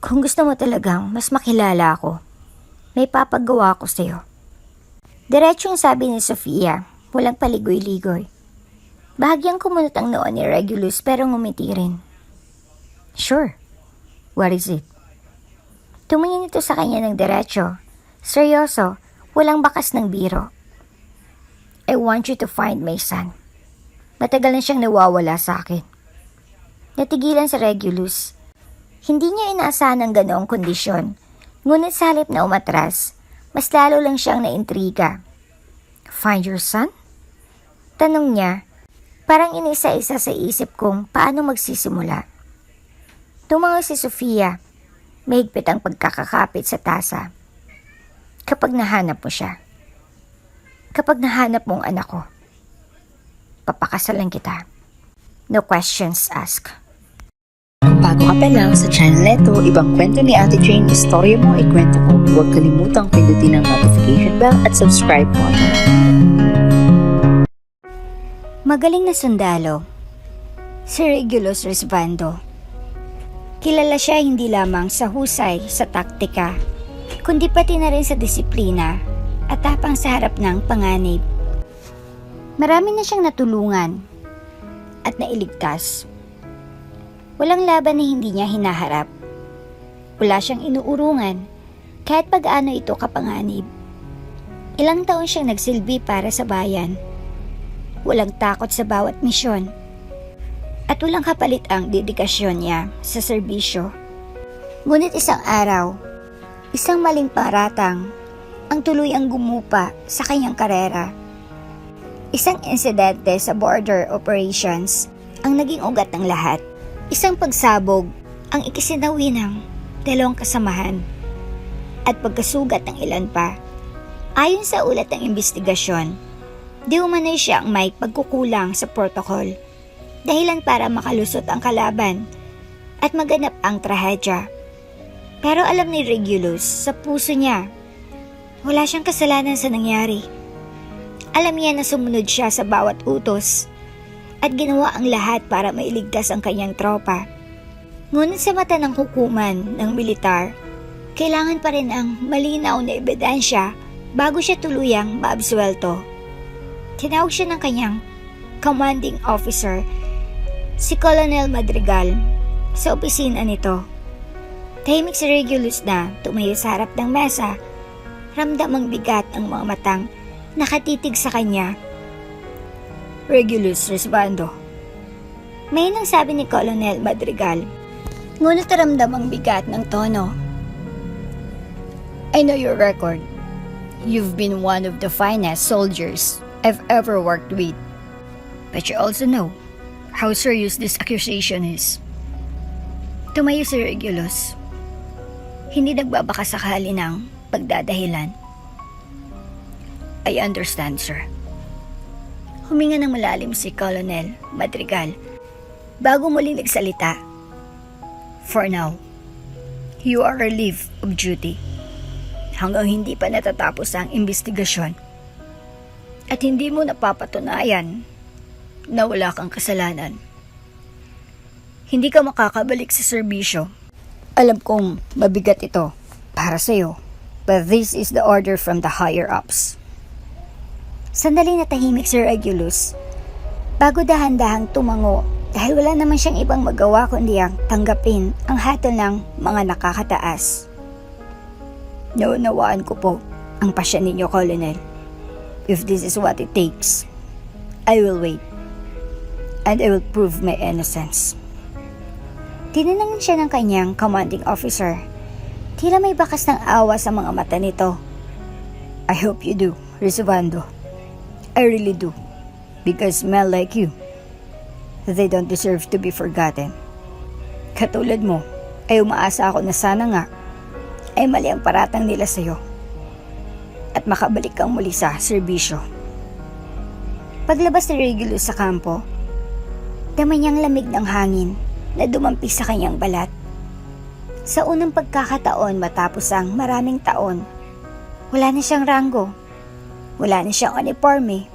Kung gusto mo talagang mas makilala ako, may papagawa ko sa'yo. Diretsong sabi ni Sofia, walang paligoy-ligoy. Bahagyang kumunot ang noo ni Regulus pero ngumiti rin. Sure. What is it? Tumingin ito sa kanya ng diretso. Seryoso, walang bakas ng biro. I want you to find my son. Matagal na siyang nawawala sa akin. Natigilan si Regulus. Hindi niya inaasahan ng ganoong kondisyon, ngunit sa halip na umatras, mas lalo lang siyang naintriga. Find your son? Tanong niya, parang inisa-isa sa isip kong paano magsisimula. Tumango si Sofia, mahigpit ang pagkakakapit sa tasa. Kapag nahanap mo siya, kapag nahanap mong anak ko, papakasalan kita. No questions asked. Kung bago ka pa lang sa channel neto, ibang kwento ni Ate Jane, istorya mo, ikwento ko. Huwag kalimutang pindutin ang notification bell at subscribe button. Magaling na sundalo, si Regulus Risbando. Kilala siya hindi lamang sa husay sa taktika, kundi pati na rin sa disiplina at tapang sa harap ng panganib. Marami na siyang natulungan at nailigtas. Walang laban na hindi niya hinaharap. Wala siyang inuurungan kahit pag-ano ito kapanganib. Ilang taon siyang nagsilbi para sa bayan. Walang takot sa bawat misyon. At walang kapalit ang dedikasyon niya sa serbisyo. Ngunit isang araw, isang maling paratang ang tuluyang gumupa sa kanyang karera. Isang insidente sa border operations ang naging ugat ng lahat. Isang pagsabog ang ikisinawi ng dalawang kasamahan at pagkasugat ng ilan pa. Ayon sa ulat ng investigasyon, di umano'y siya ang may pagkukulang sa protocol, dahilan para makalusot ang kalaban at maganap ang trahedya. Pero alam ni Regulus sa puso niya, wala siyang kasalanan sa nangyari. Alam niya na sumunod siya sa bawat utos at ginawa ang lahat para mailigtas ang kanyang tropa. Ngunit sa mata ng hukuman ng militar, kailangan pa rin ang malinaw na ebidensya bago siya tuluyang maabsuelto. Tinawag siya ng kanyang commanding officer, si Colonel Madrigal, sa opisina nito. Tahimik si Regulus na tumayo sa harap ng mesa, ramdamang bigat ang mga matang nakatitig sa kanya. Regulus Risbando, may nang sabi ni Colonel Madrigal, ngunit ramdamang bigat ng tono. I know your record. You've been one of the finest soldiers I've ever worked with. But you also know how serious this accusation is. Tumayo si Regulus. Hindi nagbabakasakali ng pagdadahilan. I understand, sir. Huminga ng malalim si Colonel Madrigal bago muling nagsalita. For now, you are relieved of duty hanggang hindi pa natatapos ang investigasyon at hindi mo napapatunayan na wala kang kasalanan. Hindi ka makakabalik sa serbisyo. Alam kong mabigat ito para sa'yo, but this is the order from the higher-ups. Sandali natahimik si Regulus bago dahan-dahang tumango dahil wala naman siyang ibang magawa kundi ang tanggapin ang hatol ng mga nakakataas. Naunawaan ko po ang pasya ninyo, Colonel. If this is what it takes, I will wait and I will prove my innocence. Tinanungan siya ng kanyang commanding officer. Tila may bakas ng awa sa mga mata nito. I hope you do, Risbando. I really do, because men like you, they don't deserve to be forgotten. Katulad mo, ay umaasa ako na sana nga ay mali ang paratang nila sa'yo at makabalik kang muli sa serbisyo. Paglabas ni Regulus sa kampo, damay niyang lamig ng hangin na dumampi sa kanyang balat. Sa unang pagkakataon matapos ang maraming taon, wala na siyang ranggo. Wala na siyang uniforme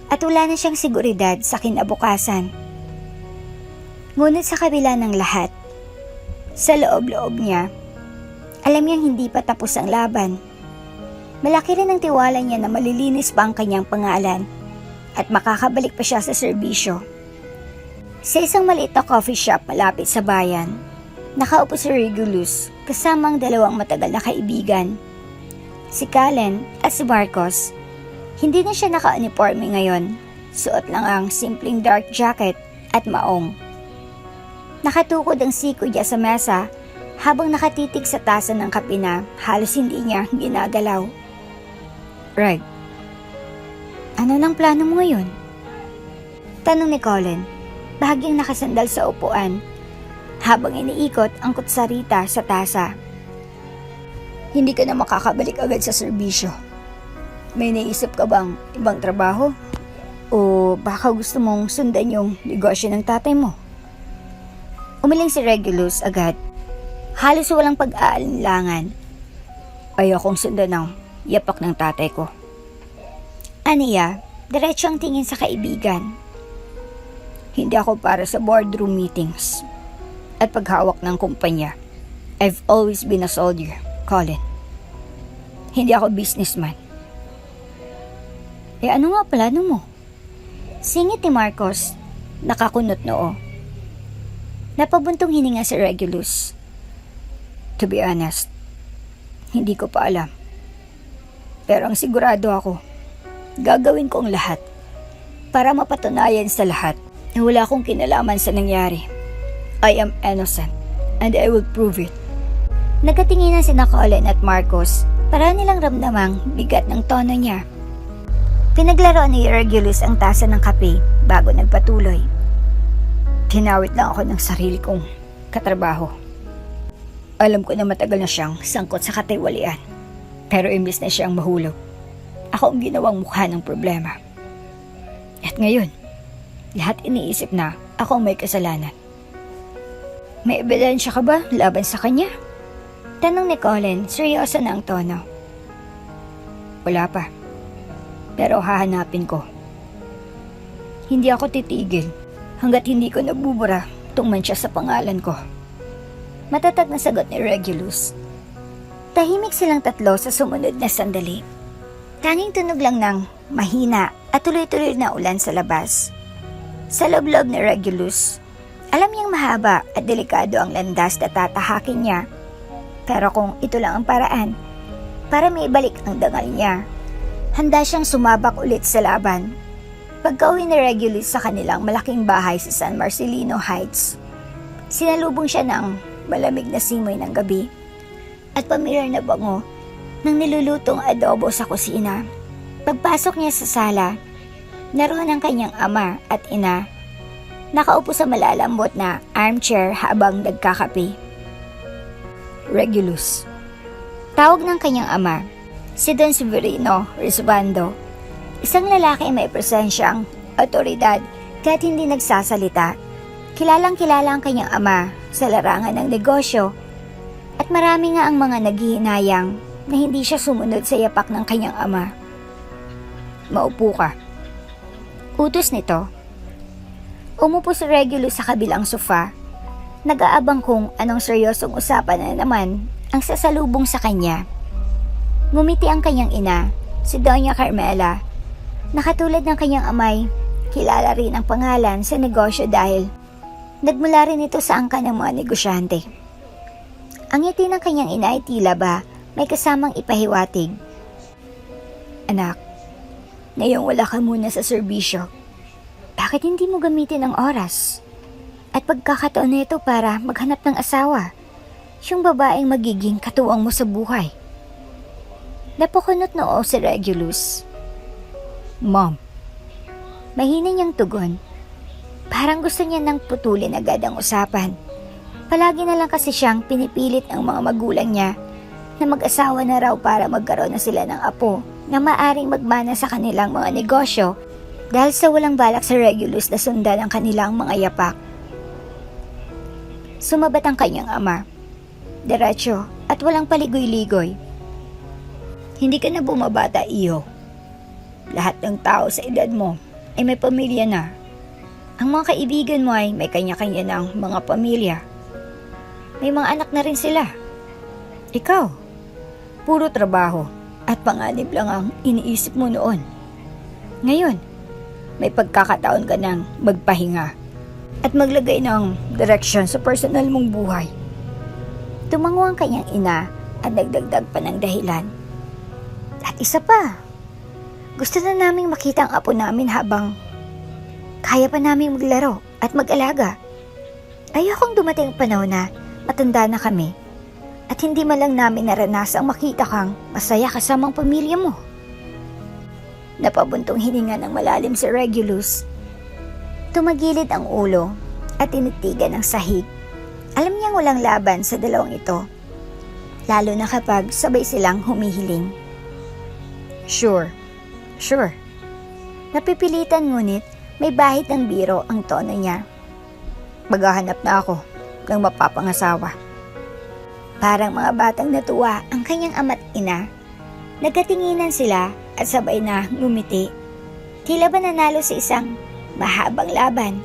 at wala na siyang seguridad sa kinabukasan. Ngunit sa kabila ng lahat, Sa loob-loob niya, alam niyang hindi pa tapos ang laban. Malaki rin ang tiwala niya na malilinis pa ang kanyang pangalan at makakabalik pa siya sa serbisyo. Sa isang maliit na coffee shop malapit sa bayan, nakaupo si Regulus kasama ang dalawang matagal na kaibigan, si Callen at si Marcos. Hindi na siya naka-uniforme ngayon, suot lang ang simpleng dark jacket at maong. Nakatukod ang siko niya sa mesa habang nakatitig sa tasa ng kape na halos hindi niya ginagalaw. Reg, ano nang plano mo ngayon? Tanong ni Colin, bahagyang nakasandal sa upuan habang iniikot ang kutsarita sa tasa. Hindi ka na makakabalik agad sa serbisyo. May naisip ka bang ibang trabaho? O baka gusto mong sundan yung negosyo ng tatay mo? Umiling si Regulus agad. Halos walang pag-aalinlangan. Ayokong sundan ng yapak ng tatay ko. Aniya, diretso ang tingin sa kaibigan. Hindi ako para sa boardroom meetings at paghawak ng kumpanya. I've always been a soldier, Colin. Hindi ako businessman. Ano nga plano mo? Singit ni Marcos, nakakunot noo. Napabuntong hininga si Regulus. To be honest, hindi ko pa alam. Pero ang sigurado ako, gagawin ko ang lahat para mapatunayan sa lahat na wala akong kinalaman sa nangyari. I am innocent and I will prove it. Nagkatinginan sina Colin at Marcos para nilang ramdamang bigat ng tono niya. Pinaglaro ni Regulus ang tasa ng kape bago nagpatuloy. Tinawit lang ako ng sarili kong katrabaho. Alam ko na matagal na siyang sangkot sa katiwalian. Pero imbis na siyang mahulog, ako ang ginawang mukha ng problema. At ngayon, lahat iniisip na ako ang may kasalanan. May ebidensya ka ba laban sa kanya? Tanong ni Colin, seryoso na ang tono. Wala pa. Pero hahanapin ko. Hindi ako titigil hanggat hindi ko nabubura itong mancha sa pangalan ko. Matatag na sagot ni Regulus. Tahimik silang tatlo sa sumunod na sandali. Tanging tunog lang ng mahina at tuloy-tuloy na ulan sa labas. Sa loob-loob ni Regulus, alam niyang mahaba at delikado ang landas na tatahakin niya. Pero kung ito lang ang paraan para may ibalik ang dangal niya, handa siyang sumabak ulit sa laban. Pagka-uwi ni Regulus sa kanilang malaking bahay sa San Marcelino Heights, sinalubong siya ng malamig na simoy ng gabi at pamilyar na bango ng nilulutong adobo sa kusina. Pagpasok niya sa sala, naroon ang kanyang ama at ina, nakaupo sa malalambot na armchair habang nagkakape. Regulus. Tawag ng kanyang ama, si Don Severino Risbando, isang lalaki may presensyang otoridad kahit hindi nagsasalita. Kilalang-kilala ang kanyang ama sa larangan ng negosyo at marami nga ang mga naghihinayang na hindi siya sumunod sa yapak ng kanyang ama. Maupo ka. Utos nito. Umupo si Regulus sa kabilang sofa, nag-aabang kung anong seryosong usapan na naman ang sasalubong sa kanya. Ngumiti ang kanyang ina, si Doña Carmela, na katulad ng kanyang amay, kilala rin ang pangalan sa negosyo dahil nagmula rin ito sa angka ng mga negosyante. Ang ngiti ng kanyang ina ay tila ba may kasamang ipahiwatig. Anak, ngayong wala ka muna sa serbisyo, bakit hindi mo gamitin ang oras at pagkakataon na ito para maghanap ng asawa, yung babaeng magiging katuwang mo sa buhay? Napakunot noo si Regulus. Mom. Mahina niyang tugon. Parang gusto niya nang putulin agad ang usapan. Palagi na lang kasi siyang pinipilit ng mga magulang niya na mag-asawa na raw para magkaroon na sila ng apo na maaring magmana sa kanilang mga negosyo dahil sa walang balak sa Regulus na sundan ang kanilang mga yapak. Sumabat ang kanyang ama. Diretso at walang paligoy-ligoy. Hindi ka na bumabata, iyo. Lahat ng tao sa edad mo ay may pamilya na. Ang mga kaibigan mo ay may kanya-kanya ng mga pamilya. May mga anak na rin sila. Ikaw, puro trabaho at panganib lang ang iniisip mo noon. Ngayon, may pagkakataon ka ng magpahinga at maglagay ng direksyon sa personal mong buhay. Tumango ang kanyang ina at nagdagdag pa ng dahilan. At isa pa, gusto na naming makita ang apo namin habang kaya pa naming maglaro at mag-alaga. Ayokong dumating ang panahon na matanda na kami at hindi man lang namin naranasang makita kang masaya kasamang pamilya mo. Napabuntong hininga ng malalim si Regulus. Tumagilid ang ulo at tinitigan ang sahig. Alam niyang walang laban sa dalawang ito, lalo na kapag sabay silang humihiling. Sure. Napipilitan ngunit may bahid ng biro ang tono niya. Maghahanap na ako ng mapapangasawa. Parang mga batang natuwa ang kanyang ama't ina. Nagkatinginan sila at sabay na ngumiti. Tila ba nanalo sa isang mahabang laban.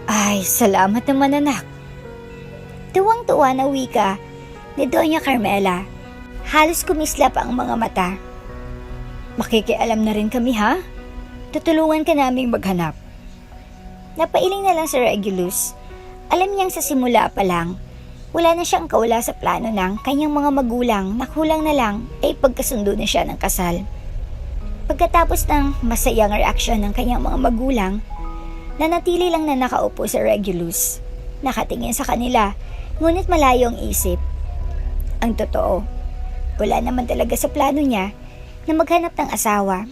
Ay, salamat naman anak. Tuwang-tuwa na wika ni Doña Carmela. Halos kumislap ang mga mata. Makikialam na rin kami ha? Tutulungan ka naming maghanap. Napailing na lang si Regulus. Alam niyang sa simula pa lang, wala na siyang kaula sa plano ng kanyang mga magulang na kulang na lang ay pagkasundo na siya ng kasal. Pagkatapos ng masayang reaksyon ng kanyang mga magulang, nanatili lang na nakaupo si Regulus. Nakatingin sa kanila, ngunit malayo ang isip. Ang totoo, wala naman talaga sa plano niya na maghanap ng asawa.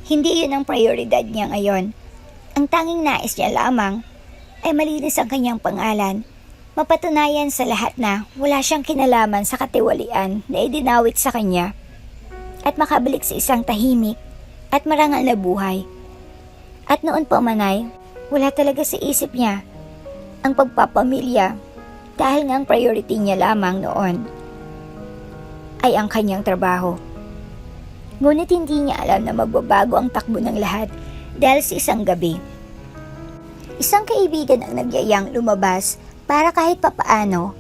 Hindi yun ang prioridad niya ngayon. Ang tanging nais niya lamang ay malinis ang kanyang pangalan, mapatunayan sa lahat na wala siyang kinalaman sa katiwalian na idinawit sa kanya, at makabalik sa isang tahimik at marangal na buhay. At noon pa manay, wala talaga sa isip niya ang pagpapamilya dahil nga ang priority niya lamang noon ay ang kanyang trabaho. Ngunit hindi niya alam na magbabago ang takbo ng lahat dahil sa isang gabi. Isang kaibigan ang nagyayang lumabas para kahit papaano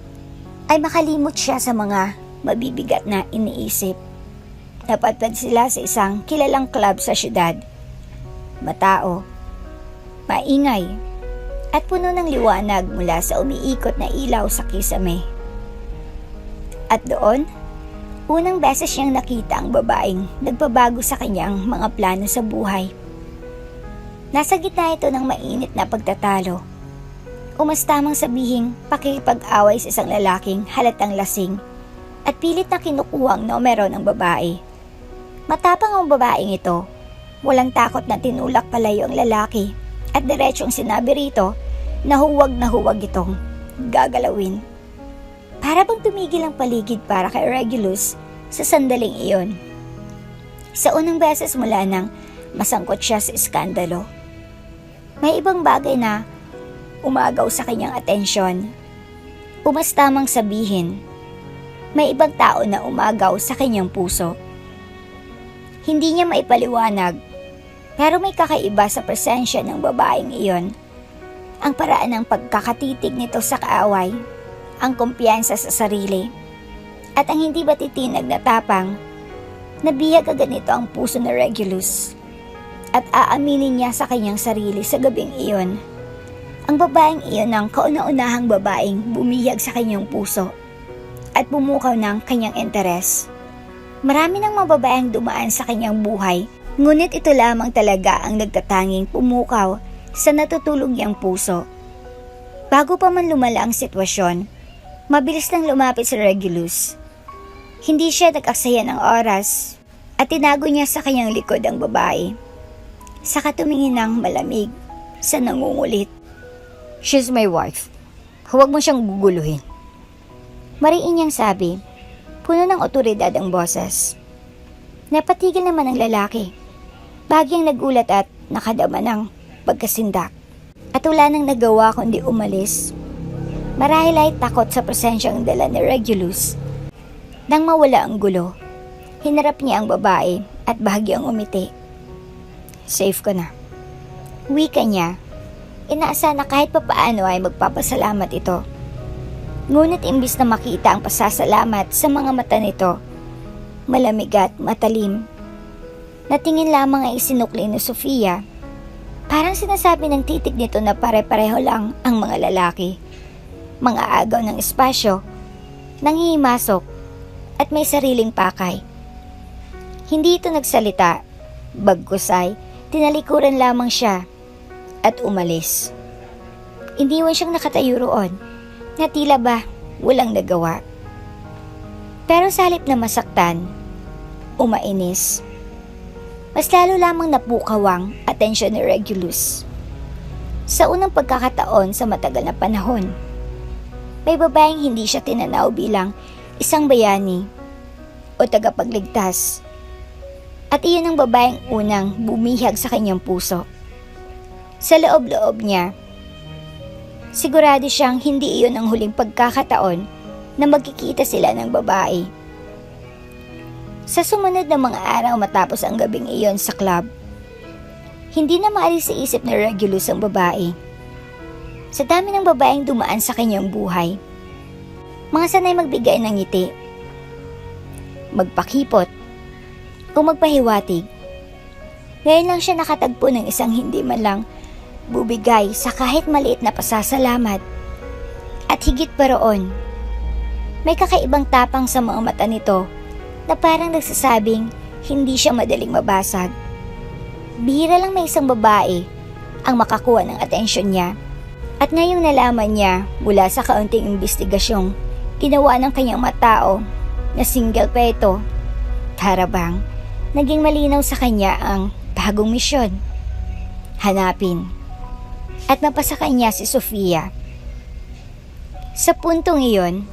ay makalimot siya sa mga mabibigat na iniisip. Napadpad sila sa isang kilalang club sa syudad. Matao, maingay, at puno ng liwanag mula sa umiikot na ilaw sa kisame. At doon, unang beses niyang nakita ang babaeng nagbabago sa kanyang mga plano sa buhay. Nasa gitna ito ng mainit na pagtatalo. Umas tamang sabihing pakikipag-away sa isang lalaking halatang lasing at pilit na kinukuha ang numero ng babae. Matapang ang babaeng ito. Walang takot na tinulak palayo ang lalaki at diretsong sinabi rito na huwag itong gagalawin. Para bang tumigil ang paligid para kay Regulus sa sandaling iyon. Sa unang beses mula nang masangkot siya sa iskandalo, may ibang bagay na umagaw sa kanyang atensyon. Umas tamang sabihin, may ibang tao na umagaw sa kanyang puso. Hindi niya maipaliwanag, pero may kakaiba sa presensya ng babaeng iyon. Ang paraan ng pagkakatitig nito sa kaaway, ang kumpiyansa sa sarili, at ang hindi batitinag na tapang, nabihag agad nito ang puso ni Regulus. At aaminin niya sa kanyang sarili sa gabing iyon. Ang babaeng iyon ang kauna-unahang babaeng bumihag sa kanyang puso at bumukaw ng kanyang interes. Marami ng mga babaeng dumaan sa kanyang buhay, ngunit ito lamang talaga ang nagtatanging pumukaw sa natutulog niyang puso. Bago pa man lumala ang sitwasyon, mabilis nang lumapit si Regulus. Hindi siya nag-aksaya ng oras at tinago niya sa kanyang likod ang babae. Saka tumingin ng malamig sa nangungulit. She's my wife. Huwag mo siyang guguluhin. Mariin niyang sabi, puno ng otoridad ang boses. Napatigil naman ang lalaki. Bagyang nagulat at nakadama ng pagkasindak. At wala nang nagawa kundi umalis. Marahil ay takot sa presensyang dala ni Regulus. Nang mawala ang gulo, hinarap niya ang babae at bahagyang umiti. Safe ka na. Wika niya. Inaasa na kahit papaano ay magpapasalamat ito. Ngunit imbis na makita ang pasasalamat sa mga mata nito, malamig at matalim, natingin lamang ay isinukli ni Sofia. Parang sinasabi ng titig nito na pare-pareho lang ang mga lalaki. Mga agaw ng espasyo, nanghihimasok, at may sariling pakay. Hindi ito nagsalita, bagkus ay tinalikuran lamang siya at umalis. Iniwan siyang nakatayo roon, na tila ba walang nagawa. Pero sa halip na masaktan, umainis, mas lalo lamang napukaw ang atensyon ni Regulus. Sa unang pagkakataon sa matagal na panahon, may babaeng hindi siya tinanaw bilang isang bayani o tagapagligtas. At iyon ang babaeng unang bumihag sa kanyang puso. Sa loob-loob niya, sigurado siyang hindi iyon ang huling pagkakataon na magkikita sila ng babae. Sa sumunod na mga araw matapos ang gabing iyon sa club, hindi na maalis sa isip ni Regulus ang babae. Sa dami ng babaeng dumaan sa kanyang buhay, mga sanay magbigay ng ngiti, magpakipot, o magpahiwatig. Ngayon lang siya nakatagpo ng isang hindi man lang bubigay sa kahit maliit na pasasalamat. At higit pa roon, may kakaibang tapang sa mga mata nito na parang nagsasabing hindi siya madaling mabasag. Bihira lang may isang babae ang makakuha ng atensyon niya. At ngayong nalaman niya mula sa kaunting investigasyong ginawa ng kanyang matao na single pa ito, para bang naging malinaw sa kanya ang bagong misyon. Hanapin at mapasa kanya si Sofia. Sa puntong iyon,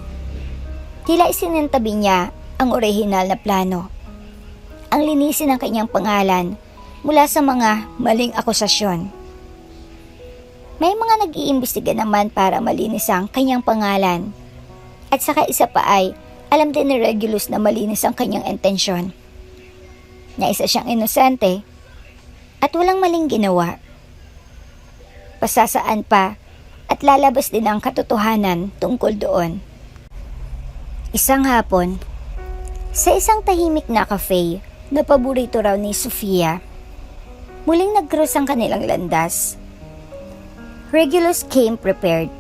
tila isinantabi niya ang orihinal na plano. Ang linisin ng kanyang pangalan mula sa mga maling akusasyon. May mga nag-iimbestiga naman para malinis ang kanyang pangalan. At saka isa pa ay alam din ni Regulus na malinis ang kanyang intensyon. Na isa siyang inosente at walang maling ginawa. Pasasaan pa at lalabas din ang katotohanan tungkol doon. Isang hapon, sa isang tahimik na cafe na paborito raw ni Sofia, muling nag-cross ang kanilang landas. Regulus came prepared.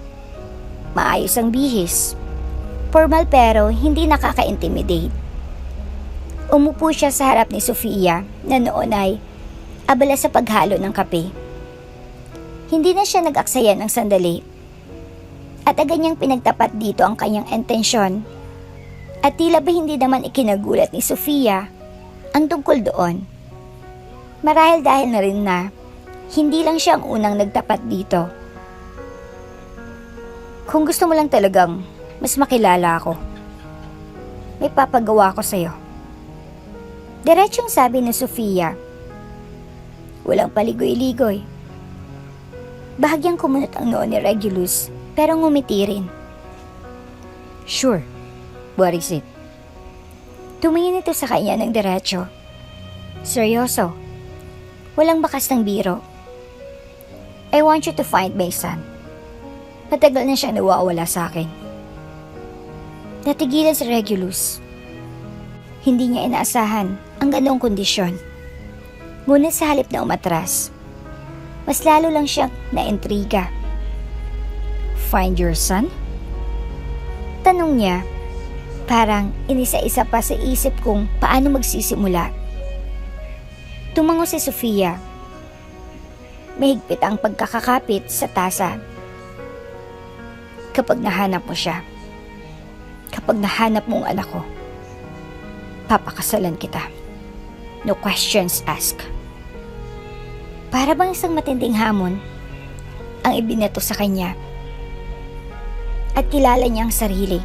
Maayos ang bihis. Formal pero hindi nakaka-intimidate. Umupo siya sa harap ni Sofia na noon ay abala sa paghalo ng kape. Hindi na siya nag-aksaya ng sandali. At agad niyang pinagtapat dito ang kanyang intensyon. At tila ba hindi naman ikinagulat ni Sofia ang tungkol doon. Marahil dahil na rin na hindi lang siya ang unang nagtapat dito. Kung gusto mo lang talagang mas makilala ako, may papagawa ko sa'yo. Diretsong sabi ni Sofia. Walang paligoy-ligoy. Bahagyang kumunot ang noo ni Regulus pero ngumiti rin. Sure, what is it? Tumingin ito sa kanya ng diretso. Seryoso. Walang bakas ng biro. I want you to find my son. Matagal na siya nawawala sa akin. Natigilan si Regulus. Hindi niya inaasahan ang ganoong kondisyon. Ngunit sa halip na umatras, mas lalo lang siyang naintriga. Find your son? Tanong niya, parang inisa-isa pa sa isip kung paano magsisimula. Tumango si Sofia. Mahigpit ang pagkakakapit sa tasa. Kapag nahanap mo siya, kapag nahanap mo ang anak ko, papakasalan kita. No questions asked. Para bang isang matinding hamon ang ibinato sa kanya. At kilala niya ang sarili.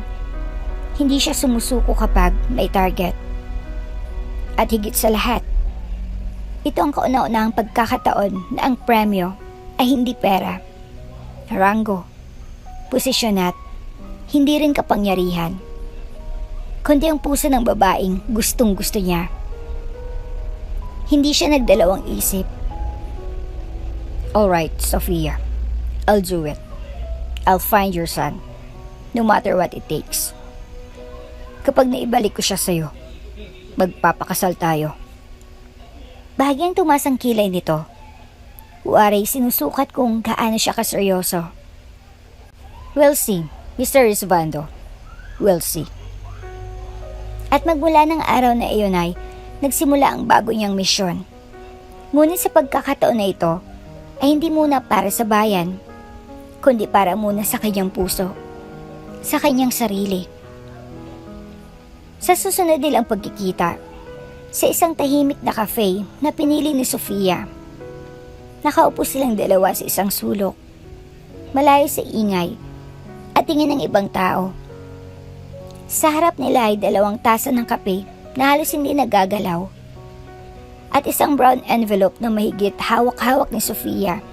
Hindi siya sumusuko kapag may target. At higit sa lahat, ito ang kauna-unahang pagkakataon na ang premyo ay hindi pera, rango, posisyon at hindi rin kapangyarihan, kundi ang puso ng babaeng gustong-gusto niya. Hindi siya nagdalawang isip. Alright, Sofia. I'll do it. I'll find your son. no matter what it takes. Kapag naibalik ko siya sa'yo, magpapakasal tayo. Bahagyang tumas ang kilay nito. Uaray sinusukat kung gaano siya kaseryoso. We'll see, Mr. Risbando. We'll see. At magmula ng araw na iyon ay nagsimula ang bago niyang misyon. Ngunit sa pagkakataon na ito ay hindi muna para sa bayan, kundi para muna sa kanyang puso, sa kanyang sarili. Sa susunod nilang pagkikita, sa isang tahimik na cafe na pinili ni Sofia, nakaupo silang dalawa sa isang sulok, malayo sa ingay at tingin ng ibang tao. Sa harap nila ay 2 tasa ng kape na halos hindi nagagalaw at isang brown envelope na mahigit hawak-hawak ni Sofia.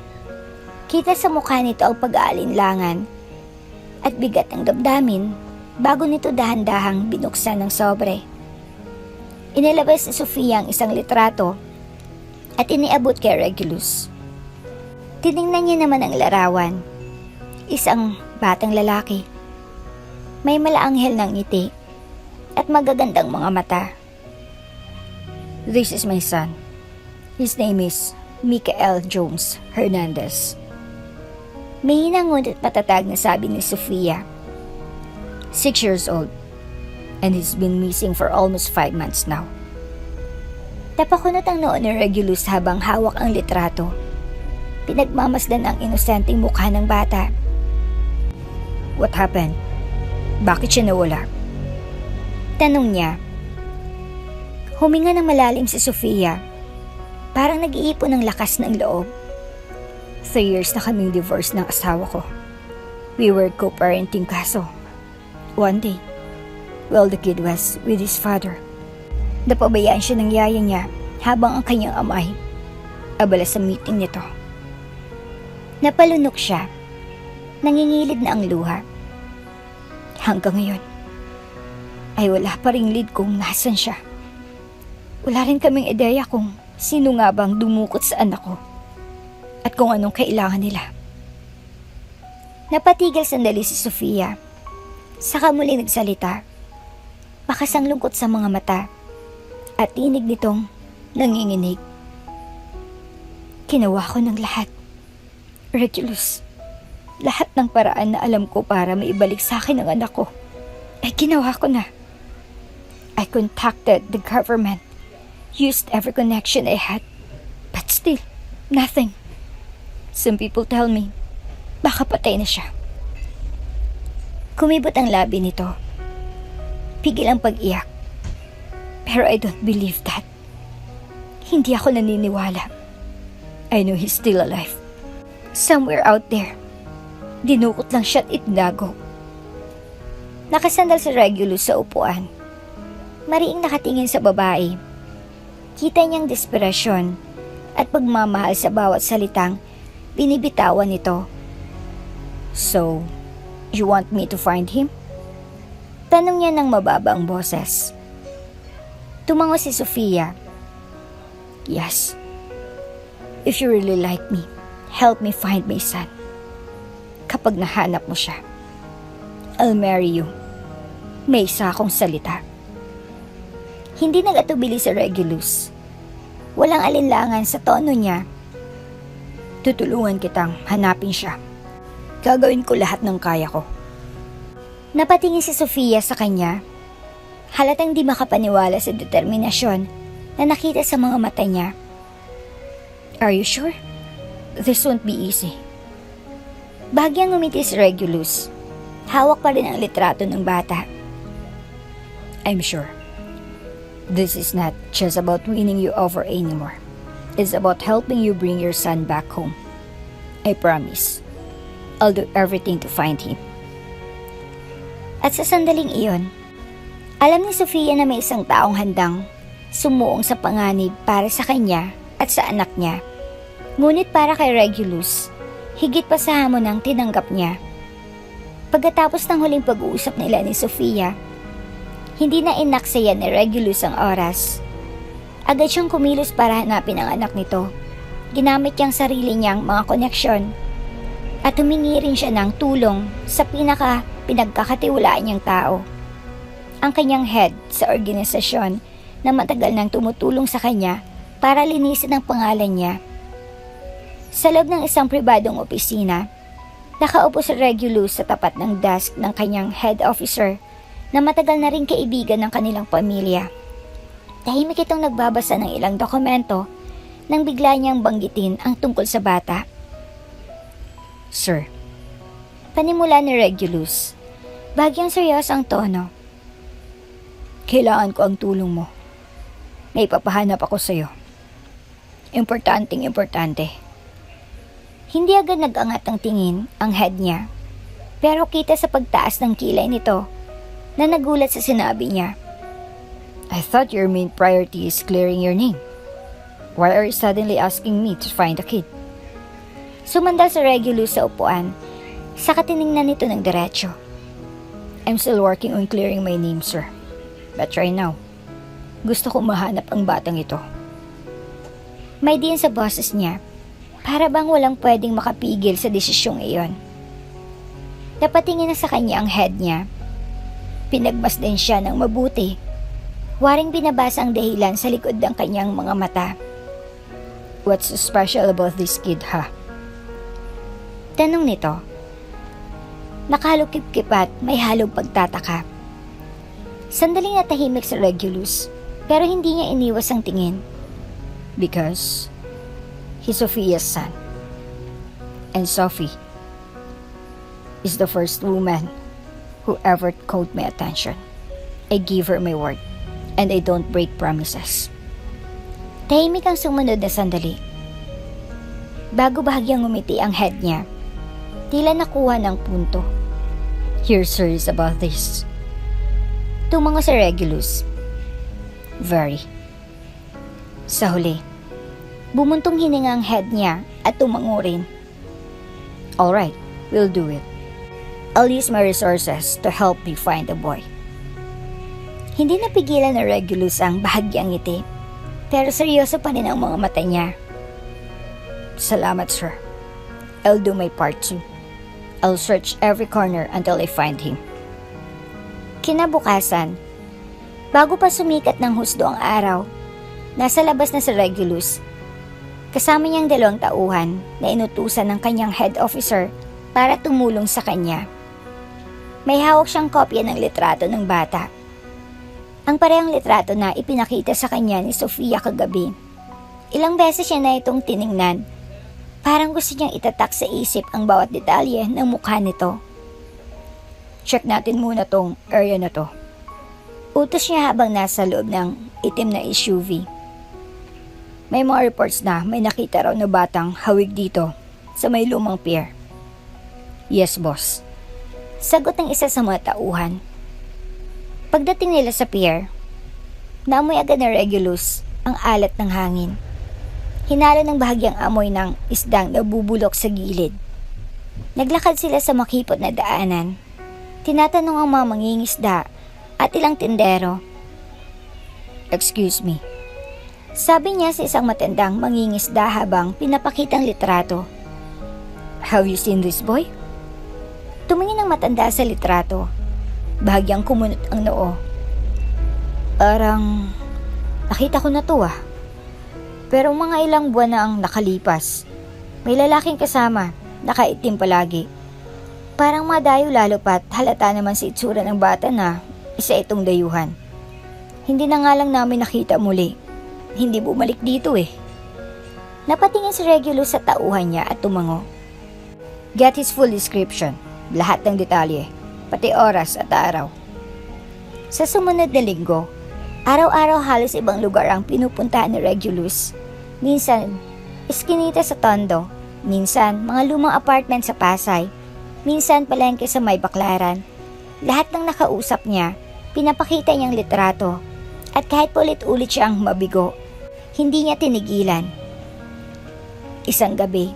Kita sa mukha nito ang pag-aalinlangan at bigat ng damdamin bago nito dahan-dahang binuksan ng sobre. Inilabas ni Sofia ang isang litrato at iniabot kay Regulus. Tiningnan niya naman ang larawan. Isang batang lalaki. May malaanghel ng ngiti at magagandang mga mata. This is my son. His name is Michael Jones Hernandez. May hinangon at patatag na sabi ni Sofia. 6 years old and he's been missing for almost 5 months now. Tapakunot ang noo ni Regulus habang hawak ang litrato. Pinagmamasdan ang inosenteng mukha ng bata. What happened? Bakit siya nawala? Tanong niya. Huminga ng malalim si Sofia. Parang nag-iipon ng lakas ng loob. 3 years na kaming divorce ng asawa ko. We were co-parenting kaso. One day, while the kid was with his father, napabayaan siya ng yaya niya habang ang kanyang amay abala sa meeting nito. Napalunok siya. Nangingilid na ang luha. Hanggang ngayon, ay wala pa ring lead kung nasan siya. Wala rin kaming ideya kung sino nga bang dumukot sa anak ko at kung anong kailangan nila. Napatigil sandali si Sofia. Saka muli nagsalita. Makasang lungkot sa mga mata at tinig nitong nanginginig. Ginawa ko ng lahat. Regulus, lahat ng paraan na alam ko para maibalik sa akin ang anak ko, ay ginawa ko na. I contacted the government, used every connection I had, but still, nothing. Some people tell me, baka patay na siya. Kumibot ang labi nito. Pigil ang pag-iyak. Pero I don't believe that. Hindi ako naniniwala. I know he's still alive. Somewhere out there. Dinukot lang siya at itinago. Nakasandal si Regulus sa upuan. Mariing nakatingin sa babae. Kita niyang desperasyon at pagmamahal sa bawat salitang binibitawan nito. So, you want me to find him? Tanong niya ng mababang boses. Tumango si Sofia. Yes. If you really like me, help me find my son. Kapag nahanap mo siya, I'll marry you. May isa akong salita. Hindi nag-atubili si Regulus. Walang alinlangan sa tono niya. Tutulungan kitang hanapin siya. Gagawin ko lahat ng kaya ko. Napatingin si Sofia sa kanya. Halatang di makapaniwala sa determinasyon na nakita sa mga mata niya. Are you sure? This won't be easy. Bahagyang ngumiti si Regulus. Hawak pa rin ang litrato ng bata. I'm sure. This is not just about winning you over anymore. It's about helping you bring your son back home. I promise. I'll do everything to find him. At sa sandaling iyon, alam ni Sofia na may isang taong handang sumuong sa panganib para sa kanya at sa anak niya. Ngunit para kay Regulus, higit pa sa hamon ang tinanggap niya. Pagkatapos ng huling pag-uusap nila ni Sofia, hindi na inaksaya ni Regulus ang oras. Agad siyang kumilos para hanapin ang anak nito. Ginamit niyang sarili niyang mga koneksyon at humingi rin siya ng tulong sa pinaka pinagkakatiwalaan niyang tao. Ang kanyang head sa organisasyon na matagal nang tumutulong sa kanya para linisin ang pangalan niya. Sa loob ng isang pribadong opisina, nakaupo si Regulus sa tapat ng desk ng kanyang head officer na matagal na ring kaibigan ng kanilang pamilya. Tahimik itong nagbabasa ng ilang dokumento nang bigla niyang banggitin ang tungkol sa bata. Sir, Panimula ni Regulus, bagyang seryoso ang tono. kailangan ko ang tulong mo. May papahanap ako sa'yo. Importante. Hindi agad nag-angat ang tingin ang head niya, pero kita sa pagtaas ng kilay nito na nagulat sa sinabi niya. I thought your main priority is clearing your name. Why are you suddenly asking me to find a kid? Sumandal si Regulus sa upuan, saka tiningnan nito ng diretso. I'm still working on clearing my name, sir. But right now, gusto ko mahanap ang batang ito. May diin sa boses niya, para bang walang pwedeng makapigil sa desisyong iyon. Napatingin na sa kanya ang head niya. Pinagmasdan siya ng mabuti. Waring binabasa ang dahilan sa likod ng kanyang mga mata. What's so special about this kid, ha? Tanong nito. Nakahalukip-kip at may halong pagtataka. Sandaling natahimik si Regulus, pero hindi niya iniwas ang tingin. Because he's Sophia's son. And Sophie is the first woman who ever caught my attention. I give her my word, and I don't break promises. Tahimik ang sumunod na sandali. Bago bahagyang umiti ang head niya, tila nakuha ng punto. You're serious about this? Tumango si Regulus. Very. Sa huli, bumuntong hininga ang head niya at tumango rin. Alright, we'll do it. I'll use my resources to help me find the boy. Hindi napigilan na Regulus ang bahagyang ngiti, pero seryoso pa rin ang mga mata niya. Salamat, sir. I'll do my part too. I'll search every corner until I find him. Kinabukasan, bago pa sumikat ng husdo ang araw, nasa labas na si Regulus. Kasama niyang 2 tauhan na inutusan ng kanyang head officer para tumulong sa kanya. May hawak siyang kopya ng litrato ng bata. Ang parehong litrato na ipinakita sa kanya ni Sophia kagabi. Ilang beses siya na itong tiningnan. Parang gusto niyang itatak sa isip ang bawat detalye ng mukha nito. Check natin muna tong area na to. Utos niya habang nasa loob ng itim na SUV. May mga reports na may nakita raw na batang hawig dito sa may lumang pier. Yes, boss. Sagot ng isa sa mga tauhan. Pagdating nila sa pier, naamoy agad na Regulus ang alat ng hangin. Hinalo ng bahagyang amoy ng isdang nabubulok sa gilid. Naglakad sila sa makipot na daanan. Tinatanong ang mga mangingisda at ilang tindero. Excuse me. Sabi niya sa isang matandang mangingisda habang pinapakitang litrato. Have you seen this boy? Tumingin ang matanda sa litrato. Bahagyang kumunot ang noo. Parang nakita ko na to ah. Pero mga ilang buwan na ang nakalipas. May lalaking kasama, nakaitim palagi. Parang madayo lalo pat halata naman sa itsura ng bata na isa itong dayuhan. Hindi na nga lang namin nakita muli. Hindi bumalik dito eh. Napatingin si Regulus sa tauhan niya at tumango. Get his full description, lahat ng detalye, pati oras at araw. Sa sumunod na linggo, araw-araw halos ibang lugar ang pinupuntahan ni Regulus. Minsan, iskinita sa Tondo, minsan mga lumang apartment sa Pasay, minsan palengke sa May Baklaran. Lahat ng nakausap niya, pinapakita niyang litrato, at kahit ulit-ulit siyang mabigo, hindi niya tinigilan. Isang gabi,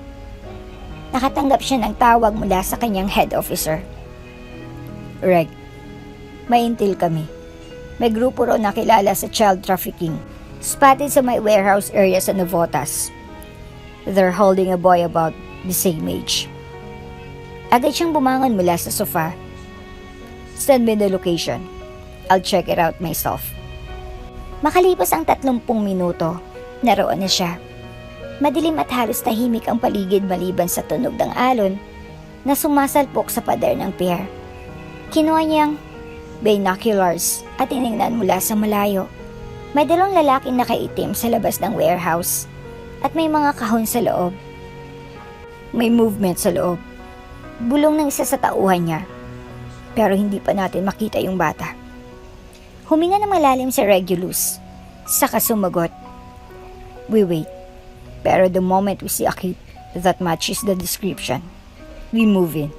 nakatanggap siya ng tawag mula sa kanyang head officer. Reg, may intel kami. May grupo raw nakilala sa child trafficking, spotted sa may warehouse area sa Navotas. They're holding a boy about the same age. Agad siyang bumangon mula sa sofa. Send me the location. I'll check it out myself. Makalipas ang 30 minuto, naroon na siya. Madilim at halos tahimik ang paligid maliban sa tunog ng alon na sumasalpok sa pader ng pier. Kinuha niyang binoculars at tiningnan mula sa malayo. May dalawang lalaking nakaitim sa labas ng warehouse at may mga kahon sa loob. May movement sa loob. Bulong ng isa sa tauhan niya. Pero hindi pa natin makita yung bata. Huminga ng malalim si Regulus. Saka sumagot. We wait. Pero the moment we see a kid that matches the description, we move in.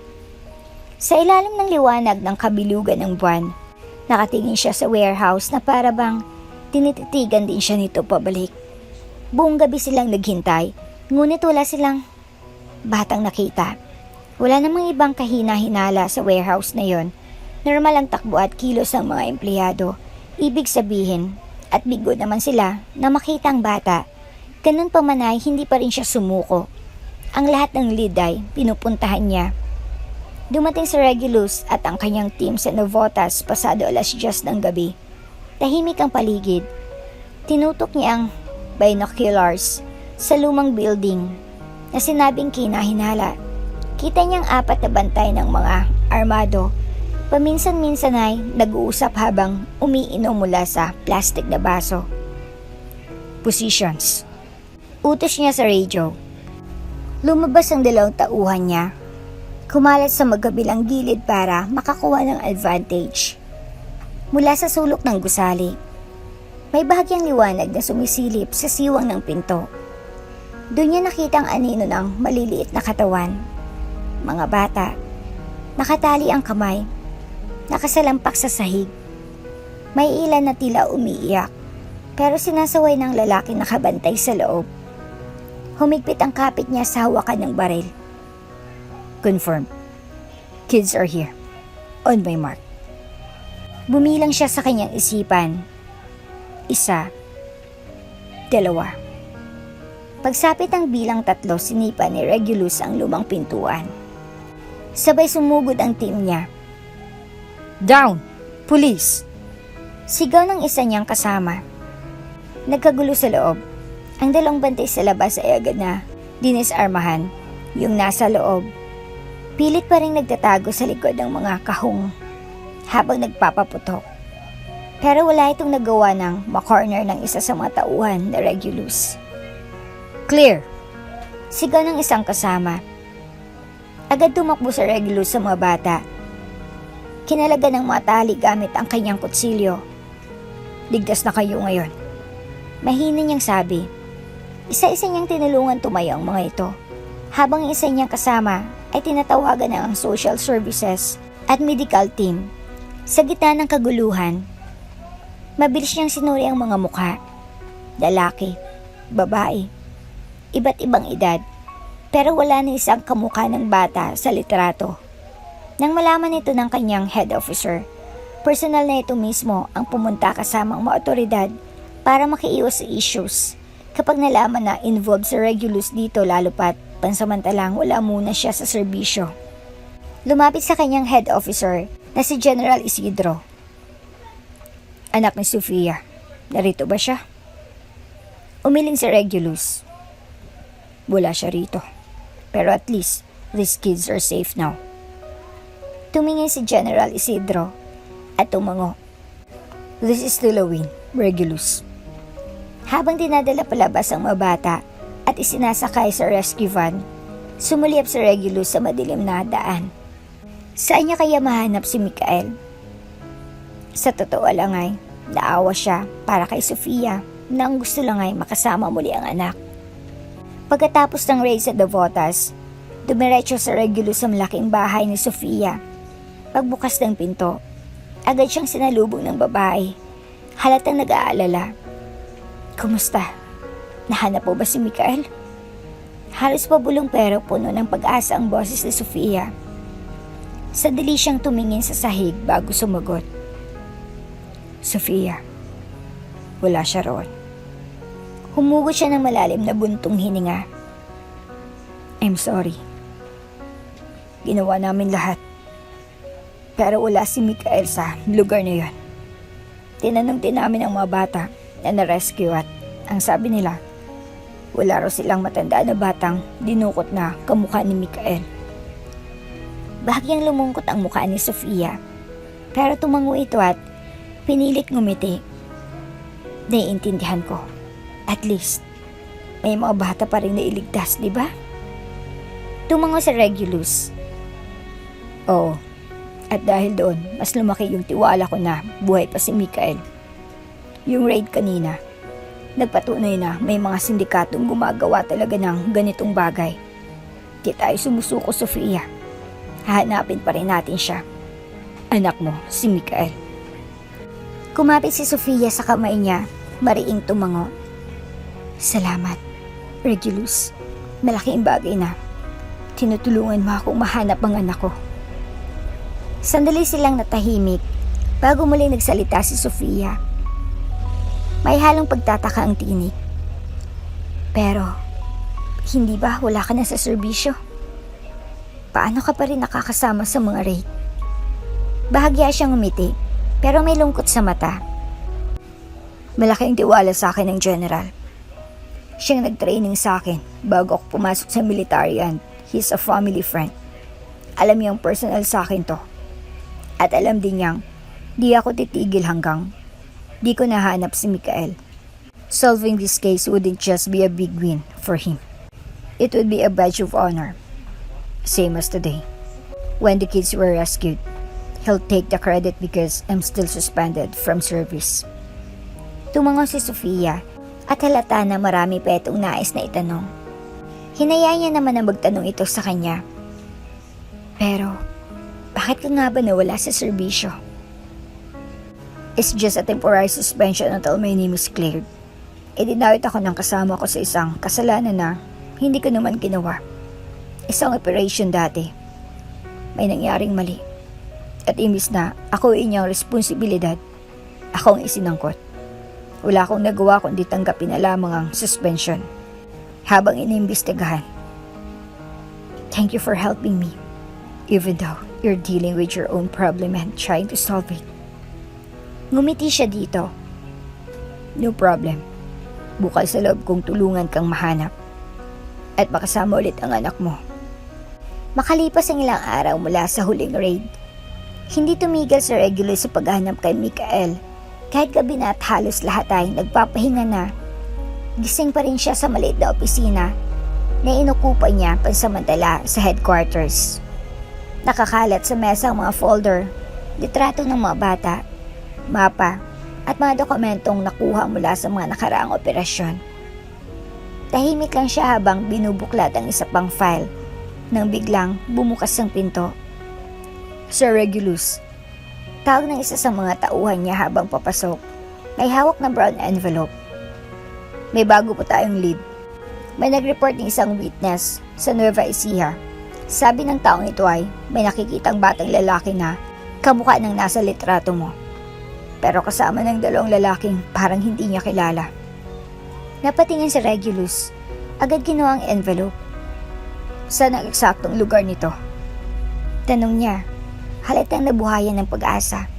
Sa ilalim ng liwanag ng kabilugan ng buwan, nakatingin siya sa warehouse na para bang tinititigan din siya nito pabalik. Buong gabi silang naghintay, ngunit wala silang batang nakita. Wala namang ibang kahina-hinala sa warehouse na yon. Normal ang takbo at kilos ng mga empleyado. Ibig sabihin, at bigo naman sila na makita ang bata. Ganun pa man ay hindi pa rin siya sumuko. Ang lahat ng lead ay pinupuntahan niya. Dumating si Regulus at ang kanyang team sa Novotas pasado 10:00 ng gabi. Tahimik ang paligid. Tinutok niya ang binoculars sa lumang building na sinabing kinahinala. Kita niyang 4 na bantay ng mga armado. Paminsan-minsan ay nag-uusap habang umiinom mula sa plastic na baso. Positions. Utos niya sa radio. Lumabas ang 2 tauhan niya. Kumalat sa magkabilang gilid para makakuha ng advantage. Mula sa sulok ng gusali, may bahagyang liwanag na sumisilip sa siwang ng pinto. Doon niya nakita ang anino ng maliliit na katawan. Mga bata, nakatali ang kamay, nakasalampak sa sahig. May ilan na tila umiiyak, pero sinasaway ng lalaki nakabantay sa loob. Humigpit ang kapit niya sa hawakan ng baril. Confirm. Kids are here. On my mark. Bumilang siya sa kanyang isipan. 1, 2. Pagsapit ng bilang 3, sinipa ni Regulus ang lumang pintuan. Sabay sumugod ang team niya. Down! Police! Sigaw ng isa niyang kasama. Nagkagulo sa loob. Ang 2 bantay sa labas ay agad na dinisarmahan. Yung nasa loob, pilit pa rin nagtatago sa likod ng mga kahong habang nagpapaputok. Pero wala itong nagawa ng makorner ng isa sa mga tauhan na Regulus. Clear! Sigaw ng isang kasama. Agad tumakbo sa Regulus sa mga bata. Kinalaga ng mga tali gamit ang kanyang kutsilyo. Ligtas na kayo ngayon. Mahina niyang sabi. Isa-isa niyang tinulungan tumayo ang mga ito. Habang isa niyang kasama ay tinatawagan ng social services at medical team. Sa gitna ng kaguluhan, mabilis niyang sinuri ang mga mukha. Lalaki, babae, iba't ibang edad, pero wala na isang kamukha ng bata sa litrato. Nang malaman ito ng kanyang head officer, personal na ito mismo ang pumunta kasama ang mga otoridad para makiiwas sa issues. Kapag nalaman na involved si Regulus dito, lalo pat pansamantalang wala muna siya sa serbisyo. Lumapit sa kanyang head officer na si General Isidro. Anak ni Sofia, narito ba siya? Umiling si Regulus. Wala siya rito. Pero at least, these kids are safe now. Tumingin si General Isidro at tumango. This is still a win, Regulus. Habang dinadala palabas ang mga bata at isinasakay sa rescue van, sumulyap si Regulus sa madilim na daan. Saan niya kaya mahanap si Mikael? Sa totoo lang ay, naawa siya para kay Sofia na ang gusto lang ay makasama muli ang anak. Pagkatapos ng raid sa Devotas, dumiretso sa Regulus sa malaking bahay ni Sofia. Pagbukas ng pinto, agad siyang sinalubong ng babae. Halatang nag-aalala. Kumusta? Nahanap po ba si Mikael? Halos pabulong pero puno ng pag-asa ang boses ni Sofia. Sadali siyang tumingin sa sahig bago sumagot. Sofia, wala siya roon. Humugot siya ng malalim na buntong hininga. I'm sorry. Ginawa namin lahat. Pero wala si Mikael sa lugar na yun. Tinanong din namin ang mga bata na na-rescue at ang sabi nila, wala raw silang matandaan na batang dinukot na kamukha ni Mikael. Bahagyang lumungkot ang mukha ni Sofia, pero tumango ito at pinilit ngumiti. Naiintindihan ko. At least, may mga bata pa rin nailigtas, di ba? Tumango si Regulus. Oo. At dahil doon, mas lumaki yung tiwala ko na buhay pa si Mikael. Yung raid kanina, nagpatunay na may mga sindikatong gumagawa talaga ng ganitong bagay. Di tayo sumusuko, Sofia. Hahanapin pa rin natin siya. Anak mo, si Mikael. Kumapit si Sofia sa kamay niya, mariing tumango. Salamat, Regulus. Malaking bagay na. Tinutulungan mo akong mahanap ang anak ko. Sandali silang natahimik bago muling nagsalita si Sofia. May halong pagtataka ang tinig. Pero, hindi ba wala ka na sa serbisyo? Paano ka pa rin nakakasama sa mga raid? Bahagya siyang umiti, pero may lungkot sa mata. Malaking tiwala sa akin ng general. Siyang nag-training sa akin bago ako pumasok sa military and he's a family friend. Alam niyang personal sa akin to. At alam din niyang di ako titigil hanggang di ko nahanap si Mikael. Solving this case wouldn't just be a big win for him. It would be a badge of honor. Same as today. When the kids were rescued, he'll take the credit because I'm still suspended from service. Tumango si Sofia at halata na marami pa itong nais na itanong. Hinayaan niya naman na magtanong ito sa kanya. Pero, bakit ka nga ba nawala sa serbisyo? It's just a temporary suspension until my name is cleared. Dinawit ako ng kasama ko sa isang kasalanan na hindi ko naman ginawa. Isang operation dati. May nangyaring mali. At imbis na ako ay inyang responsibilidad, ako ang isinangkot. Wala akong nagawa kundi tanggapin na lamang ang suspension habang iniimbestigahan. Thank you for helping me. Even though you're dealing with your own problem and trying to solve it. Ngumiti siya dito. No problem. Bukal sa loob kong tulungan kang mahanap. At makasama ulit ang anak mo. Makalipas ang ilang araw mula sa huling raid, hindi tumigil si Regulus sa paghahanap kay Mikael. Kahit gabi na at halos lahat ay nagpapahinga na, gising pa rin siya sa maliit na opisina na inukupa niya pansamantala sa headquarters. Nakakalat sa mesa ang mga folder, litrato ng mga bata, mapa, at mga dokumentong nakuha mula sa mga nakaraang operasyon. Tahimik lang siya habang binubuklat ang isa pang file nang biglang bumukas ang pinto. Sir Regulus, tawag ng isa sa mga tauhan niya habang papasok. May hawak na brown envelope. May bago po tayong lead. May nag-report ng isang witness sa Nueva Ecija. Sabi ng taong ito ay may nakikitang batang lalaki na kamukha ng nasa litrato mo. Pero kasama ng dalawang lalaking parang hindi niya kilala. Napatingin si Regulus. Agad kinuha ang envelope. Saan ang eksaktong lugar nito? Tanong niya. Halatang nabuhayan ng pag-asa.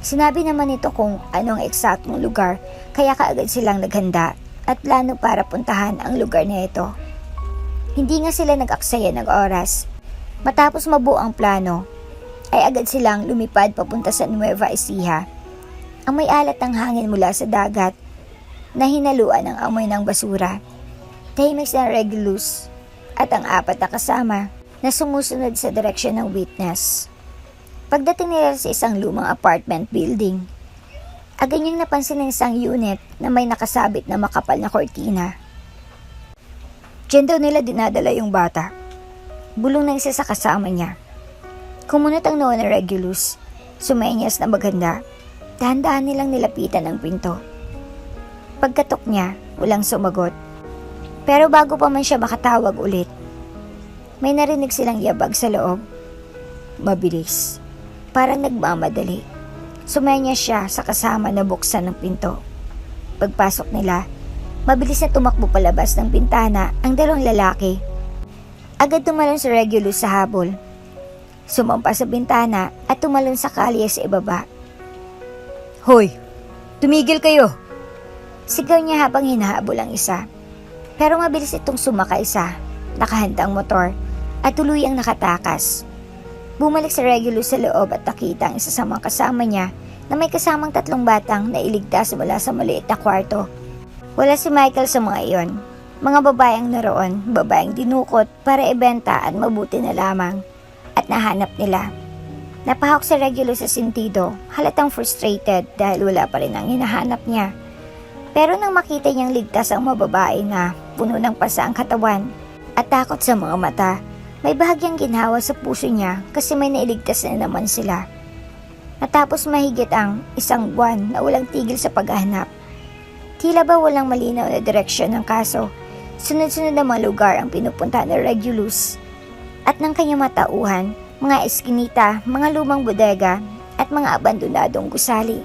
Sinabi naman nito kung anong eksaktong lugar kaya kaagad silang naghanda at plano para puntahan ang lugar na ito. Hindi nga sila nag-aksaya ng oras. Matapos mabuo ang plano, ay agad silang lumipad papunta sa Nueva Ecija. Ang may alat ng hangin mula sa dagat na hinaluan ng amoy ng basura. Tahimik si Regulus at ang apat na kasama na sumusunod sa direksyon ng witness. Pagdating nila sa isang lumang apartment building, agad niyang napansin ng isang unit na may nakasabit na makapal na kortina. Diyan daw nila dinadala yung bata. Bulong ng isa sa kasama niya. Kumunot ang noo ng Regulus. Sumenyas na maganda. Dahan-dahan nilang nilapitan ang pinto. Pagkatok niya, walang sumagot. Pero bago pa man siya makatawag ulit, may narinig silang yabag sa loob. Mabilis. Parang nagmamadali. Sumenyas siya sa kasama na buksan ng pinto. Pagpasok nila, mabilis na tumakbo palabas ng bintana ang dalawang lalaki. Agad tumalon si Regulus sa habol. Sumampa sa bintana at tumalon sa kalye sa ibaba. "Hoy! Tumigil kayo!" Sigaw niya habang hinahabol ang isa. Pero mabilis itong sumakay sa nakahandang motor at tuluyang nakatakas. Bumalik si Regulus sa loob at nakita ang isa sa mga kasama niya na may kasamang 3 batang na iligtas mula sa maliit na kwarto. Wala si Michael sa mga iyon. Mga babaeng naroon, babaeng dinukot para ibenta at mabuti na lamang. At nahanap nila. Napahawak si Regulus sa sentido, halatang frustrated dahil wala pa rin ang hinahanap niya. Pero nang makita niyang ligtas ang mga babae na puno ng pasa ang katawan at takot sa mga mata, may bahagyang ginhawa sa puso niya kasi may nailigtas na naman sila. Natapos mahigit ang 1 buwan na walang tigil sa paghahanap. Tila ba walang malinaw na direksyon ng kaso, sunod-sunod na mga lugar ang pinupunta ni Regulus. At ng kanyang matauhan, mga eskinita, mga lumang bodega, at mga abandonadong gusali.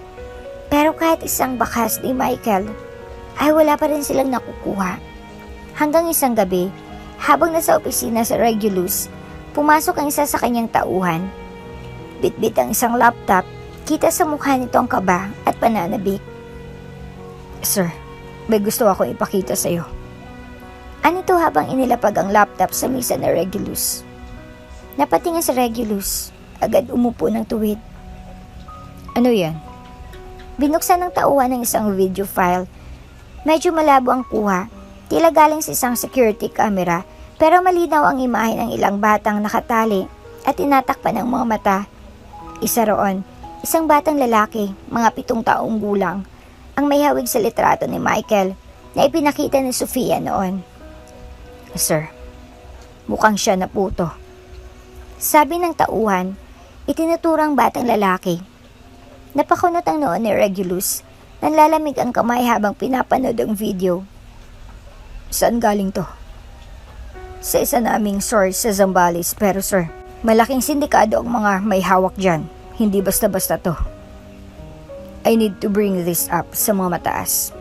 Pero kahit isang bakas ni Michael, ay wala pa rin silang nakukuha. Hanggang isang gabi, habang nasa opisina sa Regulus, pumasok ang isa sa kanyang tauhan. Bitbit ang isang laptop, kita sa mukha nito ang kaba at pananabik. "Sir, may gusto akong ipakita sa iyo." Anito habang inilapag ang laptop sa mesa ni Regulus. Napatingin si Regulus, agad umupo ng tuwid. "Ano yan?" Binuksan ng tauhan ng isang video file. Medyo malabo ang kuha, tila galing sa isang security camera, pero malinaw ang imahe ng ilang batang nakatali at tinatakpan ng mga mata. Isa roon, isang batang lalaki, mga 7 taong gulang, ang may hawig sa litrato ni Michael na ipinakita ni Sofia noon. "Sir, mukhang siya na po to." Sabi ng tauhan, itinuturang batang lalaki. Napakunot ang noon ni Regulus, nanlalamig ang kamay habang pinapanood ang video. "Saan galing to?" "Sa isa naming source sa Zambales, pero sir, malaking sindikado ang mga may hawak dyan. Hindi basta-basta to. I need to bring this up sa mga mataas."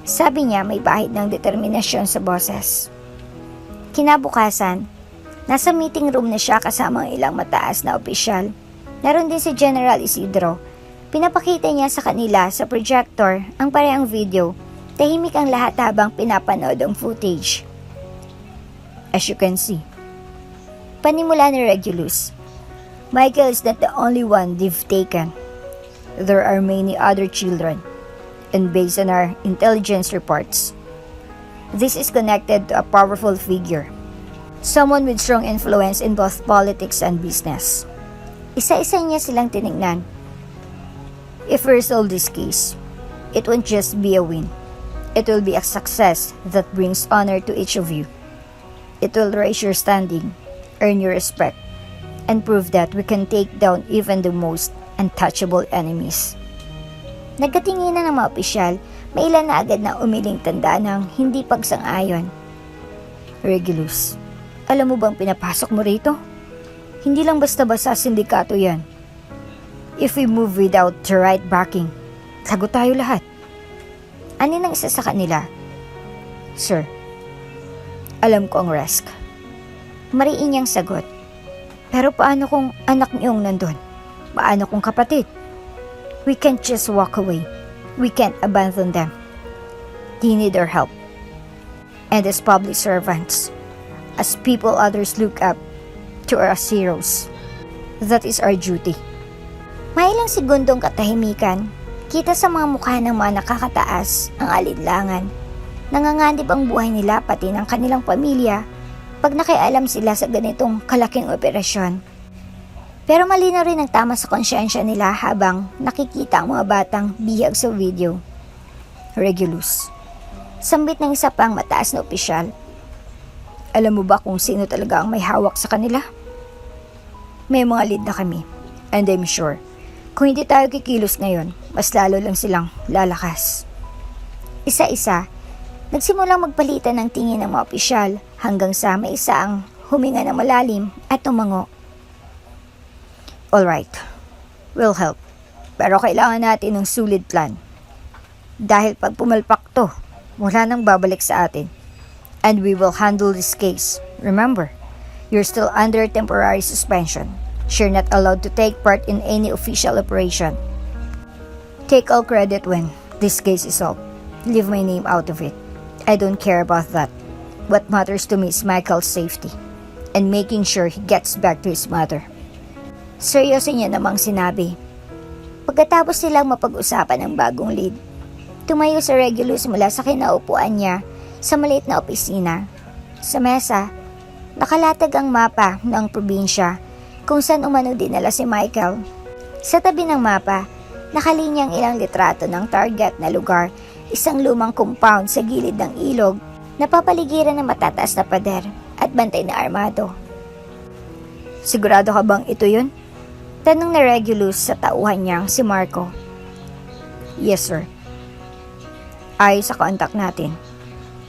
Sabi niya may bahid ng determinasyon sa boses. Kinabukasan, nasa meeting room na siya kasama ang ilang mataas na opisyal. Naroon din si General Isidro. Pinapakita niya sa kanila sa projector ang parehong video. Tahimik ang lahat habang pinapanood ang footage. As you can see, panimula ni Regulus, Michael is not the only one they've taken. There are many other children, and based on our intelligence reports, this is connected to a powerful figure. Someone with strong influence in both politics and business. Isa-isa niya silang tinignan. If we resolve this case, it won't just be a win. It will be a success that brings honor to each of you. It will raise your standing, earn your respect, and prove that we can take down even the most untouchable enemies. Nagkatinginan ng mga opisyal, may ilan na agad na umiling tanda ng hindi pagsang-ayon. Regulus, alam mo bang pinapasok mo rito? Hindi lang basta-basta sindikato yan. If we move without the right backing, lagot tayo lahat. Ani ng isa sa kanila? Sir, alam ko ang risk. Mariin niyang sagot. Pero paano kung anak niyong nandun? Paano kung kapatid? We can't just walk away. We can't abandon them. They need our help. And as public servants, as people others look up to our heroes, that is our duty. May ilang segundong katahimikan, kita sa mga mukha ng mga nakakataas ang alinlangan. Nanganganib ang buhay nila pati ng kanilang pamilya pag nakialam sila sa ganitong kalaking operasyon. Pero malinaw rin ang tama sa konsyensya nila habang nakikita ang mga batang bihag sa video. Regulus, sambit ng isa pang mataas na opisyal. Alam mo ba kung sino talaga ang may hawak sa kanila? May mga lead na kami, and I'm sure, kung hindi tayo kikilos ngayon, mas lalo lang silang lalakas. Isa-isa, nagsimulang magpalitan ng tingin ng mga opisyal hanggang sa may isa ang huminga ng malalim at tumango. Alright, we'll help. Pero kailangan natin ng solid plan. Dahil pag pumalpak to, wala nang babalik sa atin. And we will handle this case. Remember, you're still under temporary suspension. You're not allowed to take part in any official operation. Take all credit when this case is solved. Leave my name out of it. I don't care about that. What matters to me is Michael's safety and making sure he gets back to his mother. Seryoso niya namang sinabi. Pagkatapos silang mapag-usapan ng bagong lead, tumayo si Regulus mula sa kinaupuan niya sa maliit na opisina. Sa mesa, nakalatag ang mapa ng probinsya kung saan umano dinala si Michael. Sa tabi ng mapa, nakalinyang ilang litrato ng target na lugar, isang lumang compound sa gilid ng ilog na papaligiran ng matataas na pader at bantay na armado. Sigurado ka bang ito yun? Tanong ni Regulus sa tauhan niyang si Marco. Yes sir. Ayon sa kontak natin,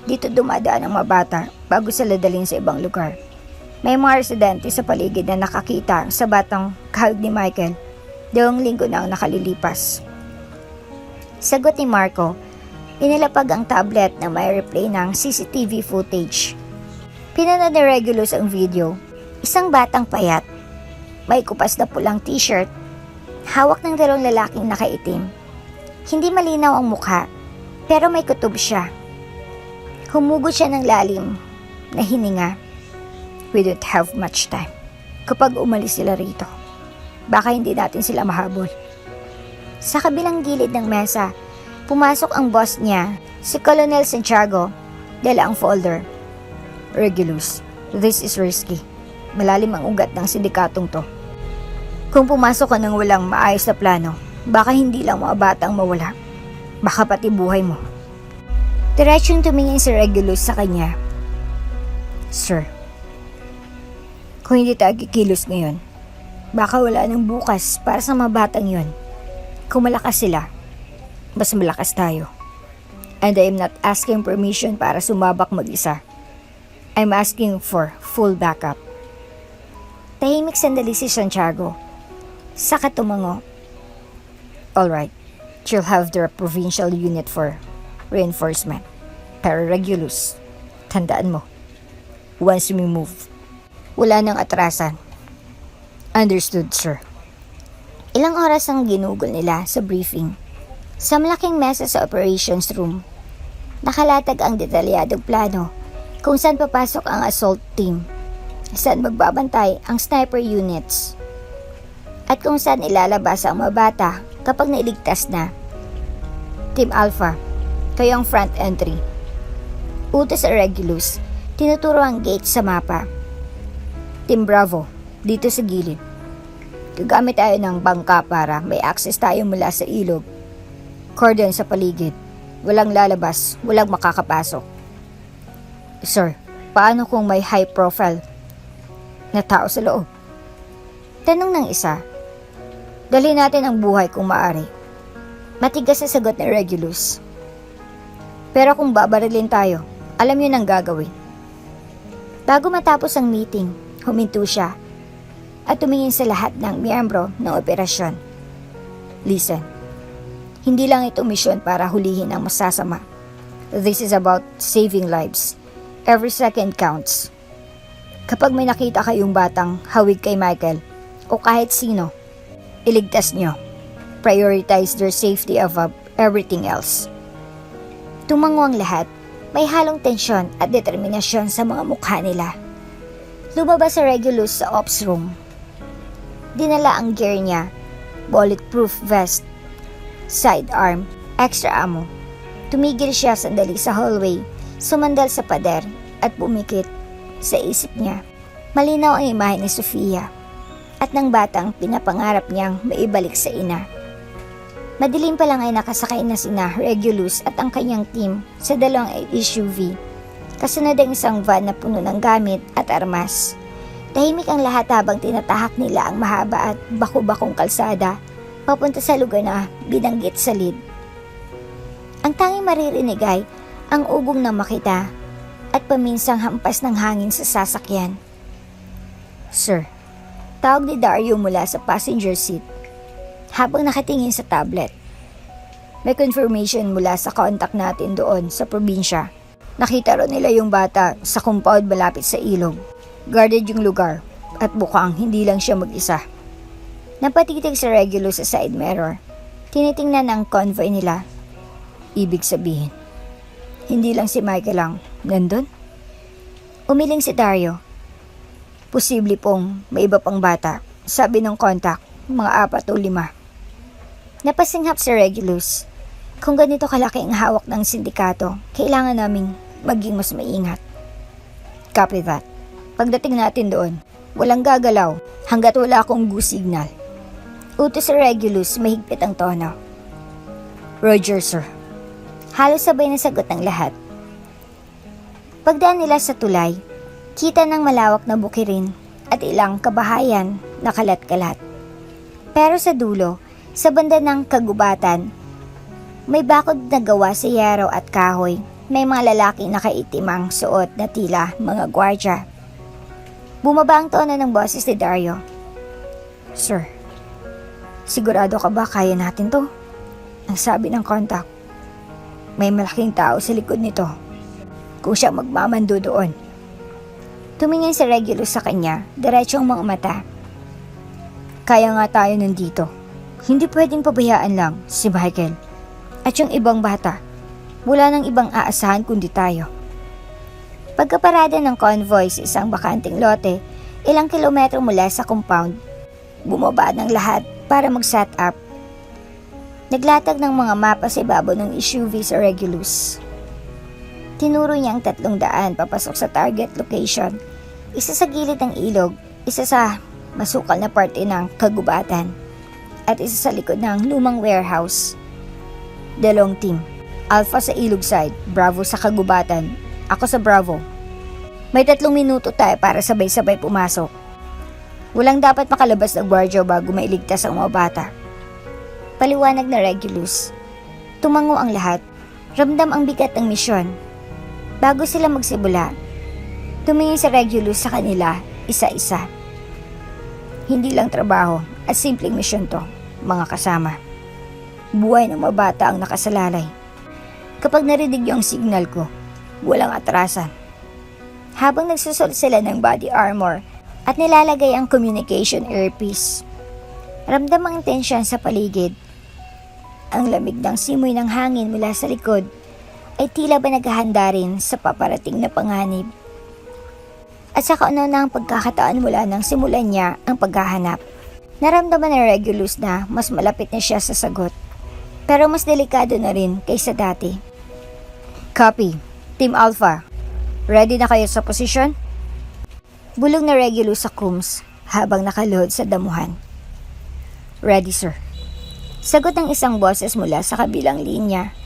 dito dumadaan ang mga bata bago sila dalhin sa ibang lugar. May mga residente sa paligid na nakakita sa batang kahag ni Michael 2 linggo na ang nakalilipas. Sagot ni Marco, inilapag ang tablet na may replay ng CCTV footage. Pinanood ni Regulus ang video. Isang batang payat, may kupas na pulang t-shirt, hawak ng 2 lalaking nakaitim. Hindi malinaw ang mukha, pero may kutob siya. Humugod siya ng lalim na hininga. We don't have much time. Kapag umalis sila rito, baka hindi natin sila mahabol. Sa kabilang gilid ng mesa, pumasok ang boss niya, si Colonel Santiago, dala ang folder. Regulus, this is risky. Malalim ang ugat ng sindikatong to. Kung pumasok ka ng walang maayos na plano, baka hindi lang mga batang mawala. Baka pati buhay mo. Diretsong tumingin si Regulus sa kanya. Sir, kung hindi tayo kikilos ngayon, baka wala nang bukas para sa mga batang yon. Kung malakas sila, mas malakas tayo. And I am not asking permission para sumabak mag-isa. I'm asking for full backup. Tahimik sandali si Santiago. Saka tumango. Alright, you'll have the provincial unit for reinforcement. Pero Regulus, tandaan mo, once we move, wala nang atrasan. Understood, sir. Ilang oras ang ginugol nila sa briefing. Sa malaking mesa sa operations room, nakalatag ang detalyadong plano kung saan papasok ang assault team, saan magbabantay ang sniper units, at kung saan ilalabas ang mga bata kapag nailigtas na. Team Alpha, kayo ang front entry. Utos sa Regulus, tinuturo ang gate sa mapa. Team Bravo, dito sa gilid. Gagamit tayo ng bangka para may access tayo mula sa ilog. Cordon sa paligid. Walang lalabas, walang makakapasok. Sir, paano kung may high profile na tao sa loob? Tanong ng isa. Dalhin natin ang buhay kung maaari. Matigas na sagot ni Regulus. Pero kung babarilin tayo, alam yun ang gagawin. Bago matapos ang meeting, huminto siya at tumingin sa lahat ng miyembro ng operasyon. Listen, hindi lang ito misyon para hulihin ang masasama. This is about saving lives. Every second counts. Kapag may nakita kayong batang hawig kay Michael o kahit sino, iligtas nyo. Prioritize their safety above everything else. Tumango ang lahat. May halong tensyon at determinasyon sa mga mukha nila. Lumabas sa Regulus sa ops room. Dinala ang gear niya, bulletproof vest, sidearm, extra ammo. Tumigil siya sandali sa hallway, sumandal sa pader at bumikit sa isip niya. Malinaw ang imahe ni Sofia at ng batang pinapangarap niyang maibalik sa ina. Madilim pa lang ay nakasakay na sina Regulus at ang kanyang team sa 2 SUV. Kasunod ang isang van na puno ng gamit at armas. Tahimik ang lahat habang tinatahak nila ang mahaba at baku-bakong kalsada papunta sa lugar na binanggit sa lead. Ang tanging maririnig ay ang ugong na makita at paminsang hampas ng hangin sa sasakyan. Sir, tawag ni Dario mula sa passenger seat habang nakatingin sa tablet. May confirmation mula sa contact natin doon sa probinsya. Nakita ro nila yung bata sa compound malapit sa ilog. Guarded yung lugar. At bukang hindi lang siya mag-isa. Napatitig si Regulus sa side mirror. Tinitingnan ang convoy nila. Ibig sabihin, hindi lang si Michael lang nandun? Umiling si Dario. Posible pong may iba pang bata. Sabi ng contact, mga 4 o 5. Napasinghap si Regulus. Kung ganito kalaki ang hawak ng sindikato, kailangan naming maging mas maingat. Copy that. Pagdating natin doon, walang gagalaw hanggat wala akong go signal. Utos si Regulus, mahigpit ang tono. Roger, sir. Halos sabay na sagot ng lahat. Pagdaan nila sa tulay, kita ng malawak na bukirin at ilang kabahayan na kalat-kalat. Pero sa dulo, sa banda ng kagubatan, may bakod na gawa sa yero at kahoy. May mga lalaki nakaitimang suot na tila mga gwardya. Bumaba ang tono ng boses ni Dario. Sir, sigurado ka ba kaya natin to? Ang sabi ng contact. May malaking tao sa likod nito. Kung siya magmamando doon. Tumingin si Regulus sa kanya, diretsong mga mata. Kaya nga tayo nandito. Hindi pwedeng pabayaan lang si Michael. At yung ibang bata, wala nang ibang aasahan kundi tayo. Pagkaparada ng convoy sa isang bakanting lote, ilang kilometro mula sa compound, bumaba ng lahat para mag-set up. Naglatag ng mga mapa sa ibabaw ng SUV sa Regulus. Tinuro niya ang 300 papasok sa target location. Isa sa gilid ng ilog, isa sa masukal na parte ng kagubatan, at isa sa likod ng lumang warehouse. Dalawang team. Alpha sa ilog side, Bravo sa kagubatan. Ako sa Bravo. May 3 minuto tayo para sabay-sabay pumasok. Walang dapat makalabas na gwardiya bago mailigtas ang mga bata. Paliwanag na Regulus. Tumango ang lahat. Ramdam ang bigat ng misyon. Bago sila magsimula, tumingin si Regulus sa kanila isa-isa. Hindi lang trabaho at simpleng misyon to, mga kasama. Buhay ng mga bata ang nakasalalay. Kapag narinig niyo ang signal ko, walang atrasan. Habang nagsusot sila ng body armor at nilalagay ang communication earpiece, ramdam ang tensyon sa paligid. Ang lamig ng simoy ng hangin mula sa likod ay tila ba naghahanda rin sa paparating na panganib. At sa kauna-unahang pagkakataon mula nang simulan niya ang paghahanap, naramdaman ni Regulus na mas malapit na siya sa sagot. Pero mas delikado na rin kaysa dati. Copy. Team Alpha. Ready na kayo sa posisyon? Bulong na Regulus sa Coombs habang nakaluhod sa damuhan. Ready, sir. Sagot ng isang boses mula sa kabilang linya.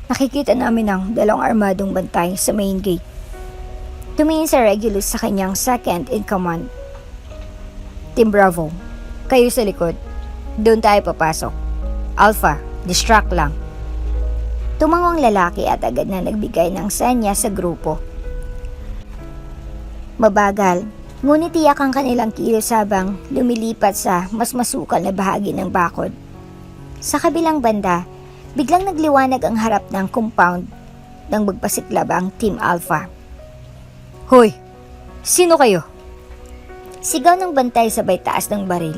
Nakikita namin ang 2 armadong bantay sa main gate. Tumingin si Regulus sa kanyang second in command. Team Bravo, kayo sa likod. Doon tayo papasok. Alpha, distract lang. Tumango ang lalaki at agad na nagbigay ng senya sa grupo. Mabagal, ngunit tiyak ang kanilang kilos habang lumilipat sa mas masukal na bahagi ng bakod. Sa kabilang banda, biglang nagliwanag ang harap ng compound nang magpasiklab ang Team Alpha. Hoy! Sino kayo? Sigaw ng bantay sabay taas ng baril.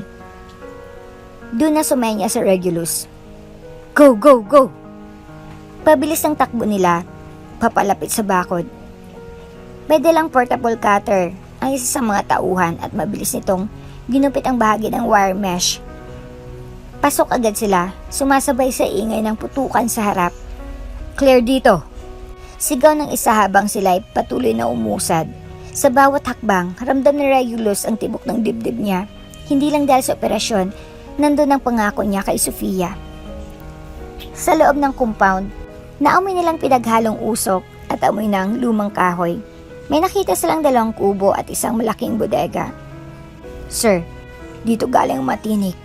Doon na sumenya sa Regulus. Go! Go! Go! Pabilis ang takbo nila, papalapit sa bakod. May dalang portable cutter ang isa sa mga tauhan at mabilis nitong ginupit ang bahagi ng wire mesh. Pasok agad sila, sumasabay sa ingay ng putukan sa harap. Clear dito! Sigaw ng isa habang sila'y patuloy na umusad. Sa bawat hakbang, ramdam ni Regulus ang tibok ng dibdib niya. Hindi lang dahil sa operasyon, nandun ang pangako niya kay Sofia. Sa loob ng compound, naamoy nilang pinaghalong usok at amoy ng lumang kahoy. May nakita silang 2 kubo at isang malaking bodega. Sir, dito galing ang matinik.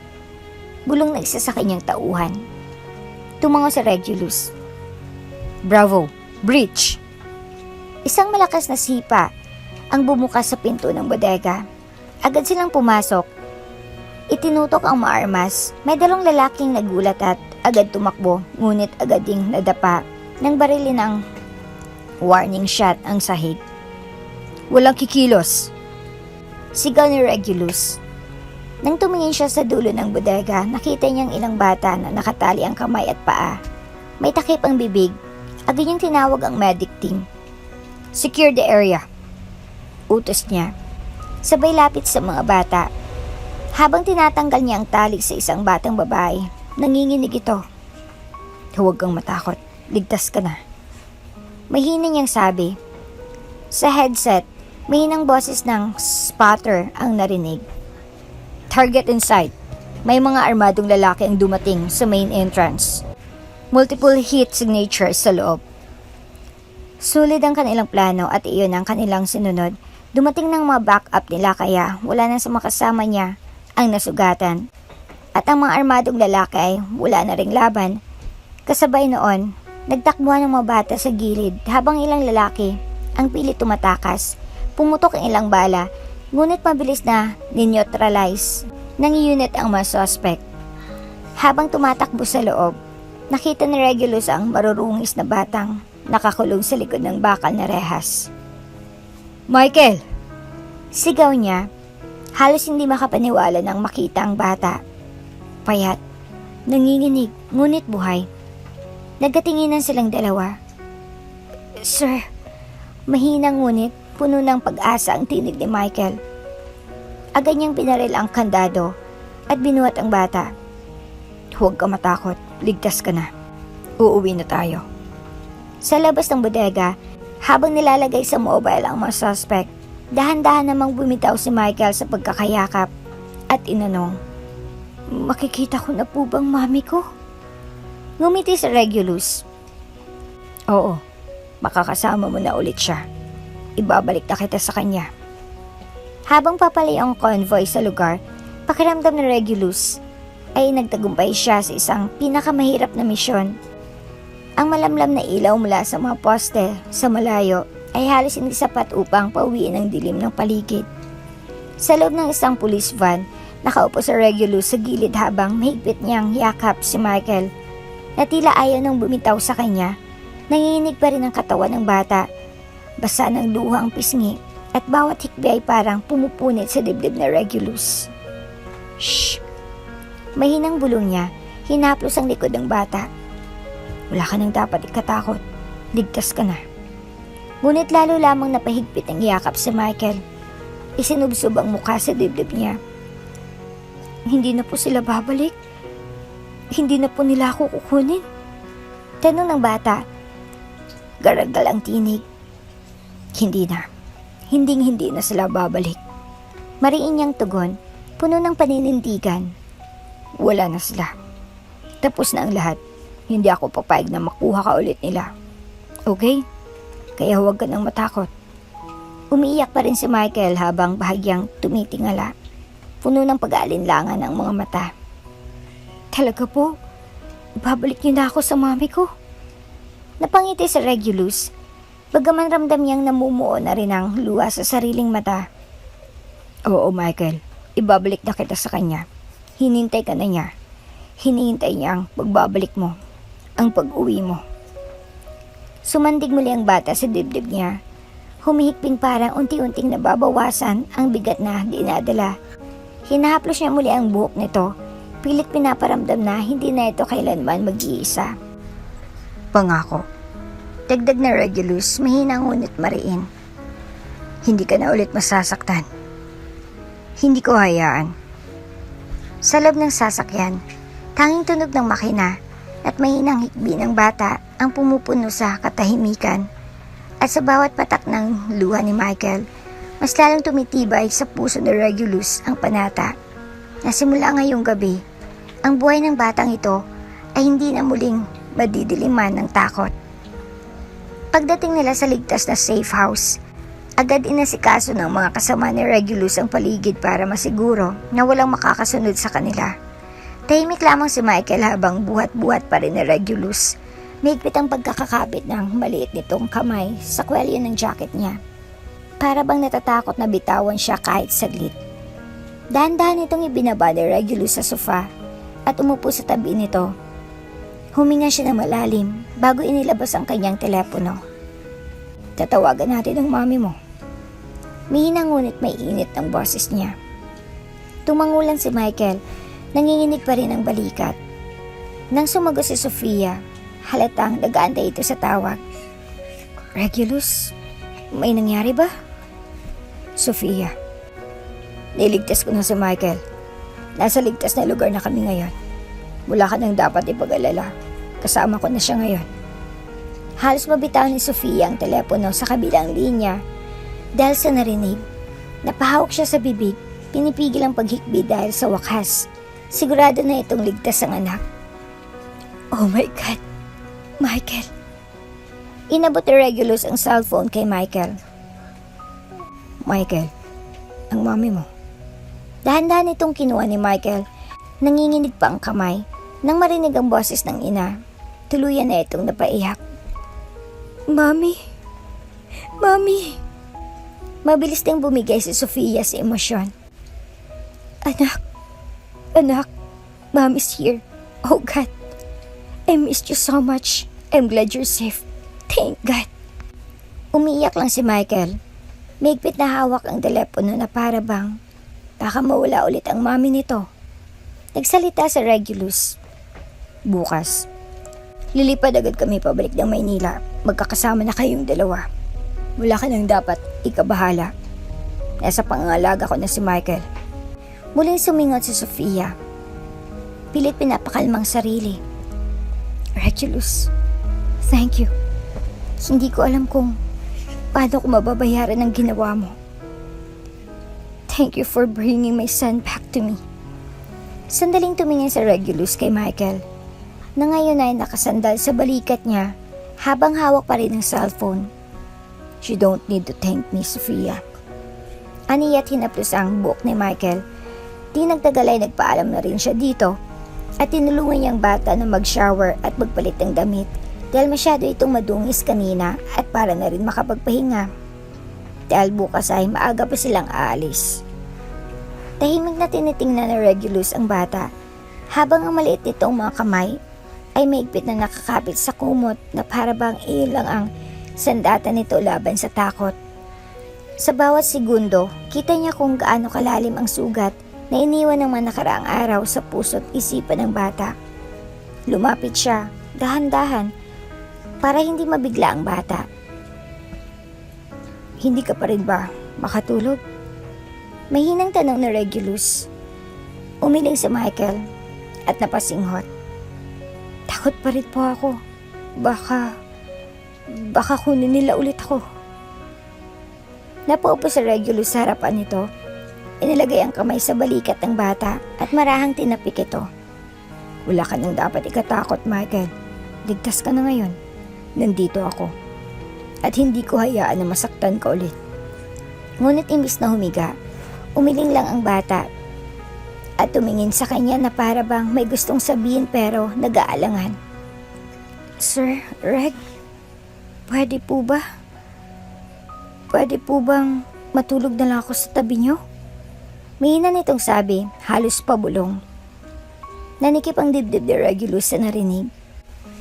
Bulong na isa sa kanyang tauhan. Tumango si Regulus. Bravo! Breach! Isang malakas na sipa ang bumukas sa pinto ng bodega. Agad silang pumasok. Itinutok ang maarmas. May 2 lalaking nagulat at agad tumakbo, ngunit agad ding nadapa nang barilin ng warning shot ang sahig. Walang kikilos. Sigaw ni Regulus. Nang tumingin siya sa dulo ng bodega, nakita niyang ilang bata na nakatali ang kamay at paa. May takip ang bibig. Agad niyang tinawag ang medic team. Secure the area. Utos niya. Sabay lapit sa mga bata. Habang tinatanggal niya ang tali sa isang batang babae, nanginginig ito. Huwag kang matakot. Ligtas ka na. Mahina niyang sabi. Sa headset, mahinang boses ng spotter ang narinig. Target in sight. May mga armadong lalaki ang dumating sa main entrance. Multiple heat signatures sa loob. Sulit ang kanilang plano at iyon ang kanilang sinunod. Dumating ng mga backup nila kaya wala na sa makasama niya ang nasugatan. At ang mga armadong lalaki ay wala na ring laban. Kasabay noon, nagtakbuhan ng mga bata sa gilid habang ilang lalaki ang pilit tumatakas. Pumutok ang ilang bala, ngunit mabilis na nineutralize ng unit ang mga suspect. Habang tumatakbo sa loob, nakita ni Regulus ang marurungis na batang nakakulong sa likod ng bakal na rehas. Michael! Sigaw niya. Halos hindi makapaniwala nang makita ang bata. Payat, nanginginig, ngunit buhay. Nagkatinginan silang dalawa. Sir, mahina ngunit puno ng pag-asa ang tinig ni Michael. Agad niyang pinaril ang kandado at binuhat ang bata. Huwag ka matakot, ligtas ka na. Uuwi na tayo. Sa labas ng bodega, habang nilalagay sa mobile ang mga suspect, dahan-dahan namang bumitaw si Michael sa pagkakayakap at inanong, makikita ko na po bang mami ko? Ngumiti si Regulus. Oo, makakasama mo na ulit siya. Ibabalik na kita sa kanya. Habang papalay ang convoy sa lugar, pakiramdam ni Regulus ay nagtagumpay siya sa isang pinakamahirap na misyon. Ang malamlam na ilaw mula sa mga poste sa malayo ay halos hindi sapat upang pauwiin ang dilim ng paligid. Sa loob ng isang police van, nakaupo si Regulus sa gilid habang mahigpit niyang yakap si Michael na tila ayaw nang bumitaw sa kanya. Nanginginig pa rin ang katawan ng bata. Basa ng luha ang pisngi at bawat hikbi ay parang pumupunit sa dibdib na Regulus. Shh! Mahinang bulong niya, hinaplos ang likod ng bata. Wala ka nang dapat ikatakot. Ligtas ka na. Ngunit lalo lamang napahigpit ang yakap si Michael. Isinubsob ang mukha sa dibdib niya. Hindi na po sila babalik. Hindi na po nila ako kukunin. Tanong ng bata. Garagal ang tinig. Hindi na. Hindi na sila babalik. Mariin niyang tugon, puno ng paninindigan. Wala na sila. Tapos na ang lahat. Hindi ako papayag na makuha ka ulit nila. Okay? Kaya huwag ka nang matakot. Umiiyak pa rin si Michael habang bahagyang tumitingala. Puno ng pag-aalinlangan ang mga mata. Talaga po? Babalik niyo na ako sa mami ko? Napangiti si Regulus. Bagaman ramdam niyang namumuo na rin ang luha sa sariling mata. Oo, Michael. Ibabalik na kita sa kanya. Hinintay ka na niya. Hinihintay niya ang pagbabalik mo. Ang pag-uwi mo. Sumandig muli ang bata sa dibdib niya. Humihikping parang unti-unting nababawasan ang bigat na dinadala. Hinahaplos niya muli ang buhok nito. Pilit pinaparamdam na hindi na ito kailanman mag-iisa. Pangako. Dagdag na Regulus, mahina ngunit mariin. Hindi ka na ulit masasaktan. Hindi ko hayaan. Sa loob ng sasakyan, tanging tunog ng makina at mahinang hikbi ng bata ang pumupuno sa katahimikan. At sa bawat patak ng luha ni Michael, mas lalong tumitibay sa puso ni Regulus ang panata. Na simula ngayong gabi, ang buhay ng batang ito ay hindi na muling madidiliman ng takot. Pagdating nila sa ligtas na safe house, agad inasikaso ng mga kasama ni Regulus ang paligid para masiguro na walang makakasunod sa kanila. Tahimik lamang si Michael habang buhat-buhat pa rin ni Regulus. Mahigpit ang pagkakakabit ng maliit nitong kamay sa kwelyo ng jacket niya. Para bang natatakot na bitawan siya kahit saglit. Dahan-dahan itong ibinaba ni Regulus sa sofa at umupo sa tabi nito. Huminga siya ng malalim bago inilabas ang kanyang telepono. Tatawagan natin ang mami mo. Mihina ngunit may init ng boses niya. Tumangulan si Michael, nanginginig pa rin ang balikat. Nang sumagot si Sofia, halatang nag-aantay ito sa tawag. Regulus, may nangyari ba? Sofia, niligtas ko na si Michael. Nasa ligtas na lugar na kami ngayon. Wala ka nang dapat ipag-alala. Kasama ko na siya ngayon. Halos mabitaw ni Sofia ang telepono sa kabilang linya dahil sa narinig. Napahawak siya sa bibig, pinipigil ang paghikbi dahil sa wakas. Sigurado na itong ligtas ang anak. Oh my God, Michael. Inabot ni Regulus ang cellphone kay Michael. Michael, ang mami mo. Dahan-dahan itong kinuha ni Michael. Nanginginig pa ang kamay. Nang marinig ang boses ng ina, tuluyan na itong napaiyak. Mami, Mami. Mabilis ding bumigay si Sofia sa emosyon. Anak, Mommy's here. Oh God, I missed you so much. I'm glad you're safe. Thank God. Umiiyak lang si Michael. Mahigpit na hawak ang telepono na para bang baka mawala ulit ang mami nito. Nagsalita sa Regulus. Bukas, lilipad agad kami pabalik ng Maynila. Magkakasama na kayong dalawa. Wala ka nang dapat ikabahala. Nasa pangangalaga ko na si Michael. Muling sumingot si Sofia. Pilit pinapakalmang sarili. Regulus, thank you. Hindi ko alam kung paano ko mababayaran ang ginawa mo. Thank you for bringing my son back to me. Sandaling tumingin sa Regulus kay Michael, na ngayon ay nakasandal sa balikat niya habang hawak pa rin ang cellphone. You don't need to thank me, Sofia. Aniya't hinaplos ang buhok ni Michael. Di nagtagal ay nagpaalam na rin siya dito at tinulungan niyang bata na mag-shower at magpalit ng damit dahil masyado itong madungis kanina at para na rin makapagpahinga. Dahil bukas ay maaga pa silang aalis. Tahimik na tinitingnan na Regulus ang bata habang ang maliit nitong mga kamay ay maigpit na nakakapit sa kumot na para bang iyon lang ang sandata nito laban sa takot. Sa bawat segundo, kita niya kung gaano kalalim ang sugat na iniwan ng mga nakaraang araw sa puso't isipan ng bata. Lumapit siya, dahan-dahan, para hindi mabigla ang bata. Hindi ka pa rin ba makatulog? Mahinang tanong ni Regulus. Umiling si Michael at napasinghot. Takot pa rin po ako. Baka kunin nila ulit ako. Napaupo si Regulus sa harapan nito. Inilagay ang kamay sa balikat ng bata at marahang tinapik ito. Wala ka nang dapat ikatakot, Michael. Ligtas ka na ngayon. Nandito ako. At hindi ko hayaan na masaktan ka ulit. Ngunit imbis na humiga, umiling lang ang bata at tumingin sa kanya na para bang may gustong sabihin pero nag-aalangan. Sir, Reg, pwede po ba? Pwede po bang matulog na lang ako sa tabi niyo? Mahina nitong sabi, halos pabulong. Nanikip ang dibdib ni Regulus sa narinig.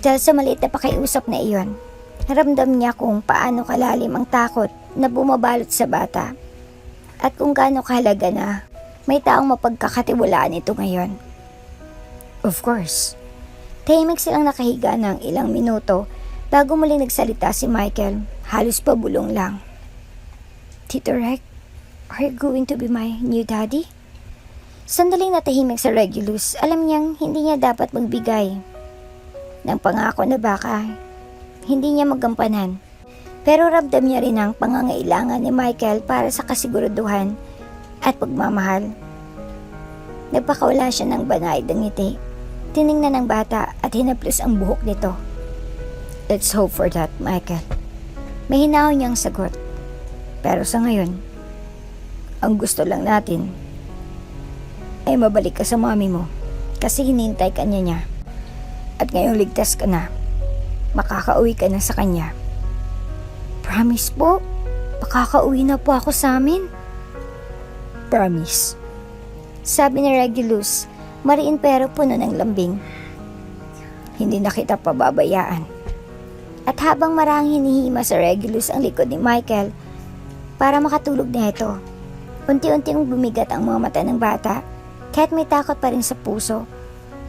Dahil sa maliit na pakiusap na iyon, naramdam niya kung paano kalalim ang takot na bumabalot sa bata at kung gaano kahalaga na may taong mapagkakatiwalaan ito ngayon. Of course, tahimik silang nakahiga ng ilang minuto bago muling nagsalita si Michael, halos pabulong lang. Tito Reg, are you going to be my new daddy? Sandaling natahimik sa Regulus, alam niyang hindi niya dapat magbigay ng pangako na baka hindi niya magampanan. Pero ramdam niya rin ang pangangailangan ni Michael para sa kasiguraduhan at pagmamahal. Nagpakawala siya ng banayad ng ngiti. Tiningnan ng bata at hinaplos ang buhok nito. Let's hope for that, Michael. May hinahon niyang sagot. Pero sa ngayon, ang gusto lang natin ay mabalik ka sa mami mo kasi hinintay ka niya. At ngayong ligtas ka na, makakauwi ka na sa kanya. Promise po, makakauwi na po ako sa amin. Promise. Sabi ni Regulus, mariin pero puno ng lambing. Hindi na kita pababayaan. At habang marang hinihima sa Regulus ang likod ni Michael, para makatulog na ito. Unti-unting bumigat ang mga mata ng bata. Kahit may takot pa rin sa puso,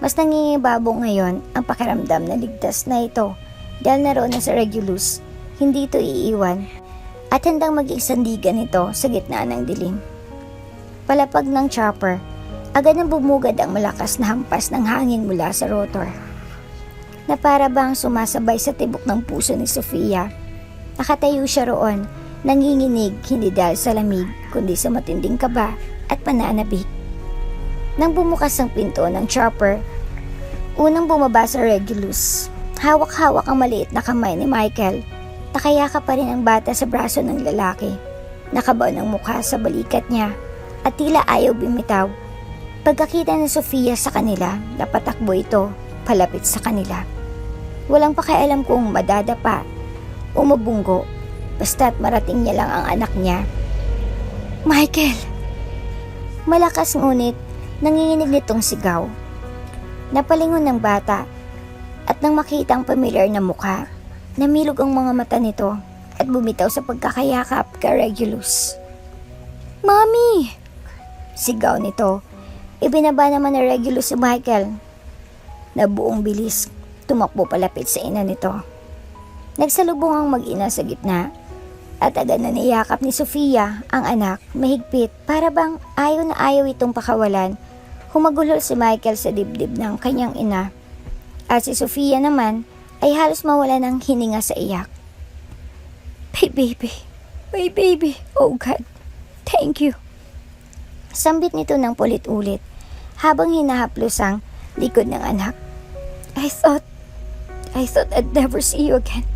mas nangingibabong ngayon ang pakiramdam na ligtas na ito dahil naroon na sa Regulus. Hindi ito iiwan at handang maging sandigan ito sa gitna ng dilim. Palapag ng chopper, agad nang bumugad ang malakas na hampas ng hangin mula sa rotor, na para bang sumasabay sa tibok ng puso ni Sofia. Nakatayo siya roon, nanginginig hindi dahil sa lamig kundi sa matinding kaba at pananabik. Nang bumukas ang pinto ng chopper, unang bumaba sa Regulus. Hawak-hawak ang maliit na kamay ni Michael. Nakayakap pa rin ang bata sa braso ng lalaki. Nakabaon ang mukha sa balikat niya at tila ayaw bimitaw. Pagkakita ni Sofia sa kanila, napatakbo ito palapit sa kanila. Walang pakialam kung madadapa o mabunggo, basta't marating niya lang ang anak niya. Michael! Malakas ngunit nanginginig nitong sigaw. Napalingon ng bata at nang makita ang pamilyar na mukha, namilog ang mga mata nito at bumitaw sa pagkakayakap kay Regulus. Mami! Sigaw nito. Ibinaba naman ni Regulus si Michael na buong bilis tumakbo palapit sa ina nito. Nagsalubong ang mag-ina sa gitna at agad na niyakap ni Sofia ang anak mahigpit para bang ayaw na ayaw itong pakawalan. Humagulol si Michael sa dibdib ng kanyang ina at si Sofia naman ay halos mawala ng hininga sa iyak. My baby, oh God, thank you. Sambit nito ng pulit-ulit habang hinahaplos ang likod ng anak. I thought I'd never see you again.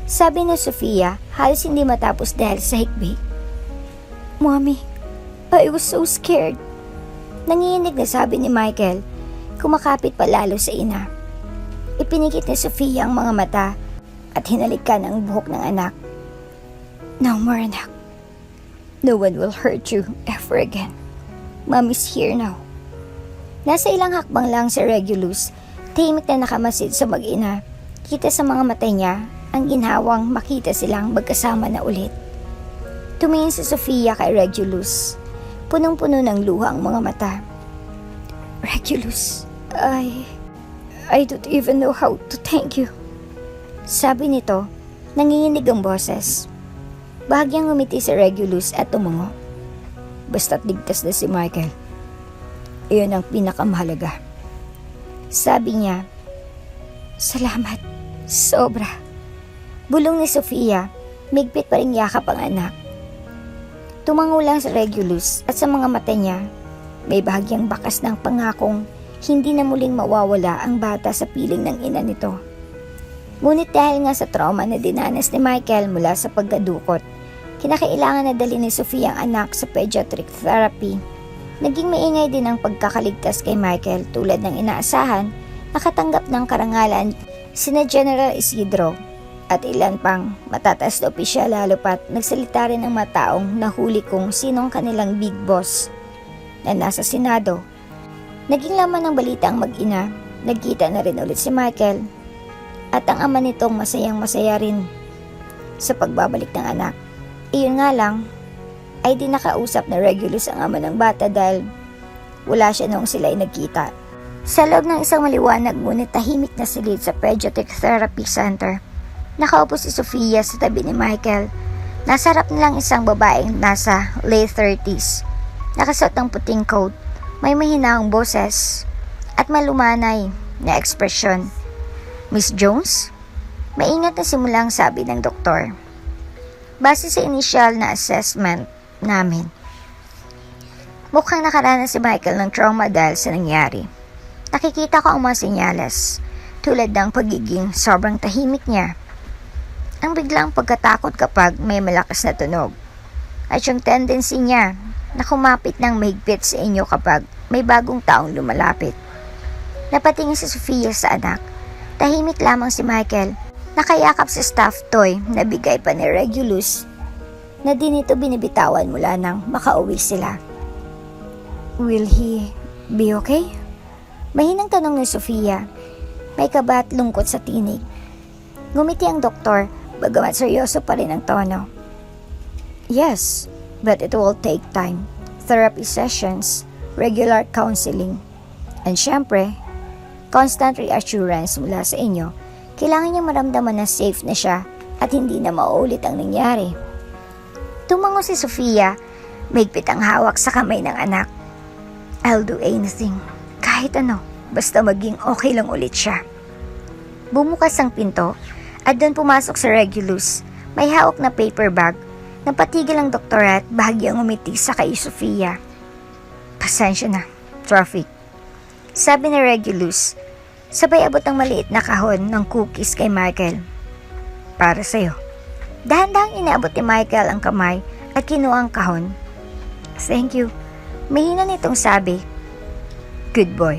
Sabi ni Sofia, halos hindi matapos dahil sa hikbi. Mommy, I was so scared. Nanginginig na sabi ni Michael, kumakapit pa lalo sa ina. Ipinikit ni Sofia ang mga mata at hinalikan ang buhok ng anak. No more, anak. No one will hurt you ever again. Mommy's here now. Nasa ilang hakbang lang si Regulus, tahimik na nakamasid sa mag-ina. Kita sa mga mata niya ang ginhawang makita silang magkasama na ulit. Tumingin si Sofia kay Regulus. Punong-puno ng luha ang mga mata. Regulus, I don't even know how to thank you. Sabi nito, nanginginig ang boses. Bahagyang ngumiti si Regulus at tumungo. Basta't ligtas na si Michael. Iyon ang pinakamahalaga. Sabi niya, salamat, sobra. Bulong ni Sofia, migpit pa rin yakap ang anak. Tumango lang si Regulus at sa mga mata niya, may bahagyang bakas ng pangakong hindi na muling mawawala ang bata sa piling ng ina nito. Ngunit dahil nga sa trauma na dinanas ni Michael mula sa pagkadukot, kinakailangan na dali ni Sofia ang anak sa pediatric therapy. Naging maingay din ang pagkakaligtas kay Michael tulad ng inaasahan, nakatanggap ng karangalan sina General Isidro at ilan pang matataas na opisyal lalo pat nagsalita rin ang mga taong nahuli kung sinong kanilang big boss na nasa Senado. Naging laman ng balita ang mag-ina, nagkita na rin ulit si Michael at ang ama nitong masayang-masaya rin sa pagbabalik ng anak. Iyon nga lang, ay di nakausap na Regulus ang ama ng bata dahil wala siya noong sila ay nagkita. Sa loob ng isang maliwanag ngunit tahimik na silid sa Pediatric Therapy Center, nakaupo si Sofia sa tabi ni Michael. Nasa harap nilang isang babaeng nasa late 30s. Nakasuot ng puting coat, may mahinahong boses at malumanay na ekspresyon. Miss Jones? Maingat na simulang sabi ng doktor. Base sa initial na assessment namin, mukhang nakaranas si Michael ng trauma dahil sa nangyari. Nakikita ko ang mga senyales, tulad ng pagiging sobrang tahimik niya, ang biglang pagkatakot kapag may malakas na tunog, at yung tendency niya na kumapit ng mahigpit sa inyo kapag may bagong taong lumalapit. Napatingin si Sofia sa anak. Tahimik lamang si Michael, nakayakap sa stuffed toy na bigay pa ni Regulus na di nito binibitawan mula nang makauwi sila. Will he be okay? Mahinang tanong ni Sofia. May kaba at lungkot sa tinig. Ngumiti ang doktor, bagamat seryoso pa rin ang tono. Yes, but it will take time. Therapy sessions, regular counseling, and syempre, constant reassurance mula sa inyo. Kailangan niya maramdaman na safe na siya at hindi na mauulit ang nangyari. Tumango si Sofia, mahigpit ang hawak sa kamay ng anak. I'll do anything, kahit ano, basta maging okay lang ulit siya. Bumukas ang pinto at doon pumasok si Regulus. May hawak na paper bag. Napatigil ang doktor at bahagyang umiti sa kay Sofia. Pasensya na, traffic. Sabi ni Regulus, sabay abot ang maliit na kahon ng cookies kay Michael. Para sa'yo. Dahan-dahang inaabot ni Michael ang kamay at kinuha ang kahon. Thank you. Mahina nitong sabi. Good boy.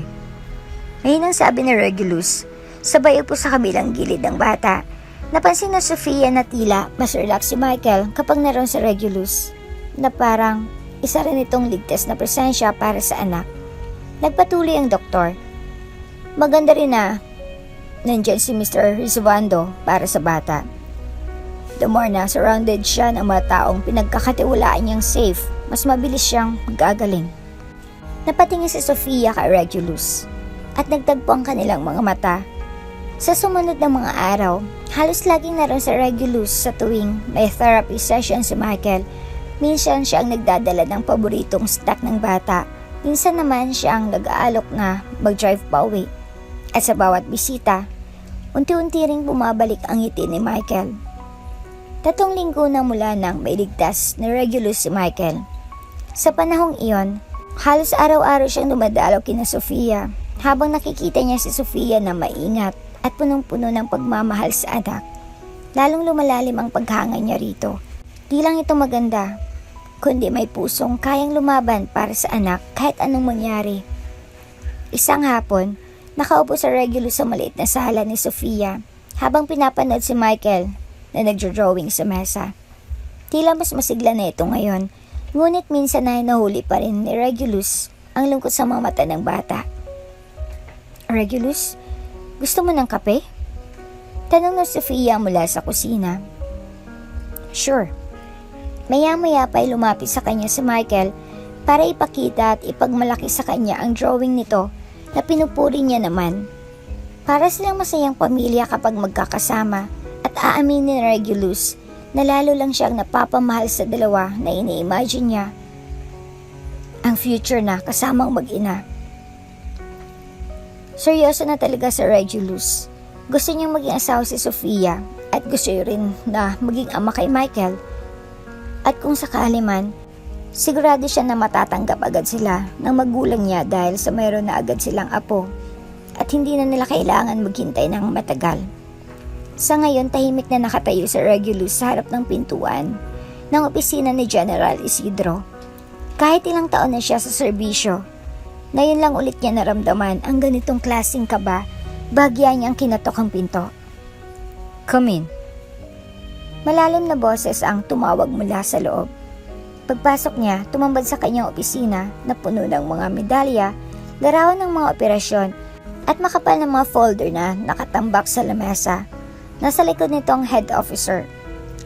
Mahinang sabi ni Regulus, sabay upo sa kabilang gilid ng bata. Napansin na Sofia na tila mas relax si Michael kapag naroon si Regulus, na parang isa rin itong ligtas na presensya para sa anak. Nagpatuloy ang doktor. Maganda rin na nandyan si Mr. Rizvando para sa bata. The more na surrounded siya ng mga taong pinagkakatiwalaan niyang safe, mas mabilis siyang gagaling. Napatingin si Sofia kay Regulus at nagtagpo ang kanilang mga mata. Sa sumunod na mga araw, halos laging naroon sa Regulus sa tuwing may therapy session si Michael. Minsan siya ang nagdadala ng paboritong snack ng bata. Minsan naman siya ang nag-aalok na mag-drive pa uwi. At sa bawat bisita, unti-unti ring bumabalik ang ngiti ni Michael. 3 linggo na mula nang mailigtas ni Regulus si Michael. Sa panahong iyon, halos araw-araw siyang dumadalaw kina Sofia habang nakikita niya si Sofia na maingat at punong-puno ng pagmamahal sa anak. Lalong lumalalim ang paghanga niya rito. Di lang ito maganda, kundi may pusong kayang lumaban para sa anak kahit anong mangyari. Isang hapon, nakaupo sa Regulus sa maliit na sala ni Sofia habang pinapanood si Michael na nagjo-drawing sa mesa. Tila mas masigla na ito ngayon, ngunit minsan ay nahuli pa rin ni Regulus ang lungkot sa mga mata ng bata. Regulus, gusto mo ng kape? Tanong na Sofia mula sa kusina. Sure. Maya-maya pa ay lumapit sa kanya si Michael para ipakita at ipagmalaki sa kanya ang drawing nito na pinupuri niya naman. Para silang masayang pamilya kapag magkakasama at aaminin ni Regulus na lalo lang siyang napapamahal sa dalawa na ini-imagine niya ang future na kasamang mag-ina. Seryoso na talaga si Regulus. Gusto niyang maging asawa si Sofia at gusto rin na maging ama kay Michael. At kung sakali man, sigurado siya na matatanggap agad sila ng magulang niya dahil sa mayroon na agad silang apo at hindi na nila kailangan maghintay ng matagal. Sa ngayon, tahimik na nakatayo si Regulus sa harap ng pintuan ng opisina ni General Isidro. Kahit ilang taon na siya sa serbisyo, ngayon lang ulit niya naramdaman ang ganitong klaseng kaba, bagya niyang kinatok ang pinto. Come in. Malalim na boses ang tumawag mula sa loob. Pagpasok niya, tumambad sa kanyang opisina na puno ng mga medalya, larawan ng mga operasyon at makapal na mga folder na nakatambak sa lamesa. Nasa likod nito ang head officer,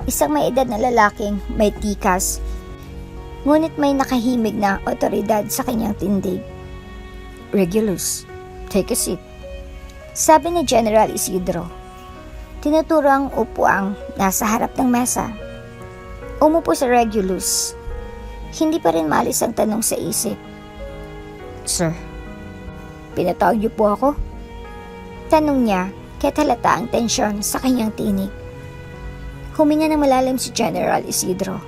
isang may edad na lalaking may tikas, ngunit may nakahimig na otoridad sa kanyang tindig. Regulus, take a seat. Sabi ni General Isidro. Tinuturo ang upuang nasa harap ng mesa. Umupo si Regulus. Hindi pa rin maalis ang tanong sa isip. Sir, pinatawag niyo po ako? Tanong niya, kaya't halata ang tensyon sa kanyang tinig. Huminga ng malalim si General Isidro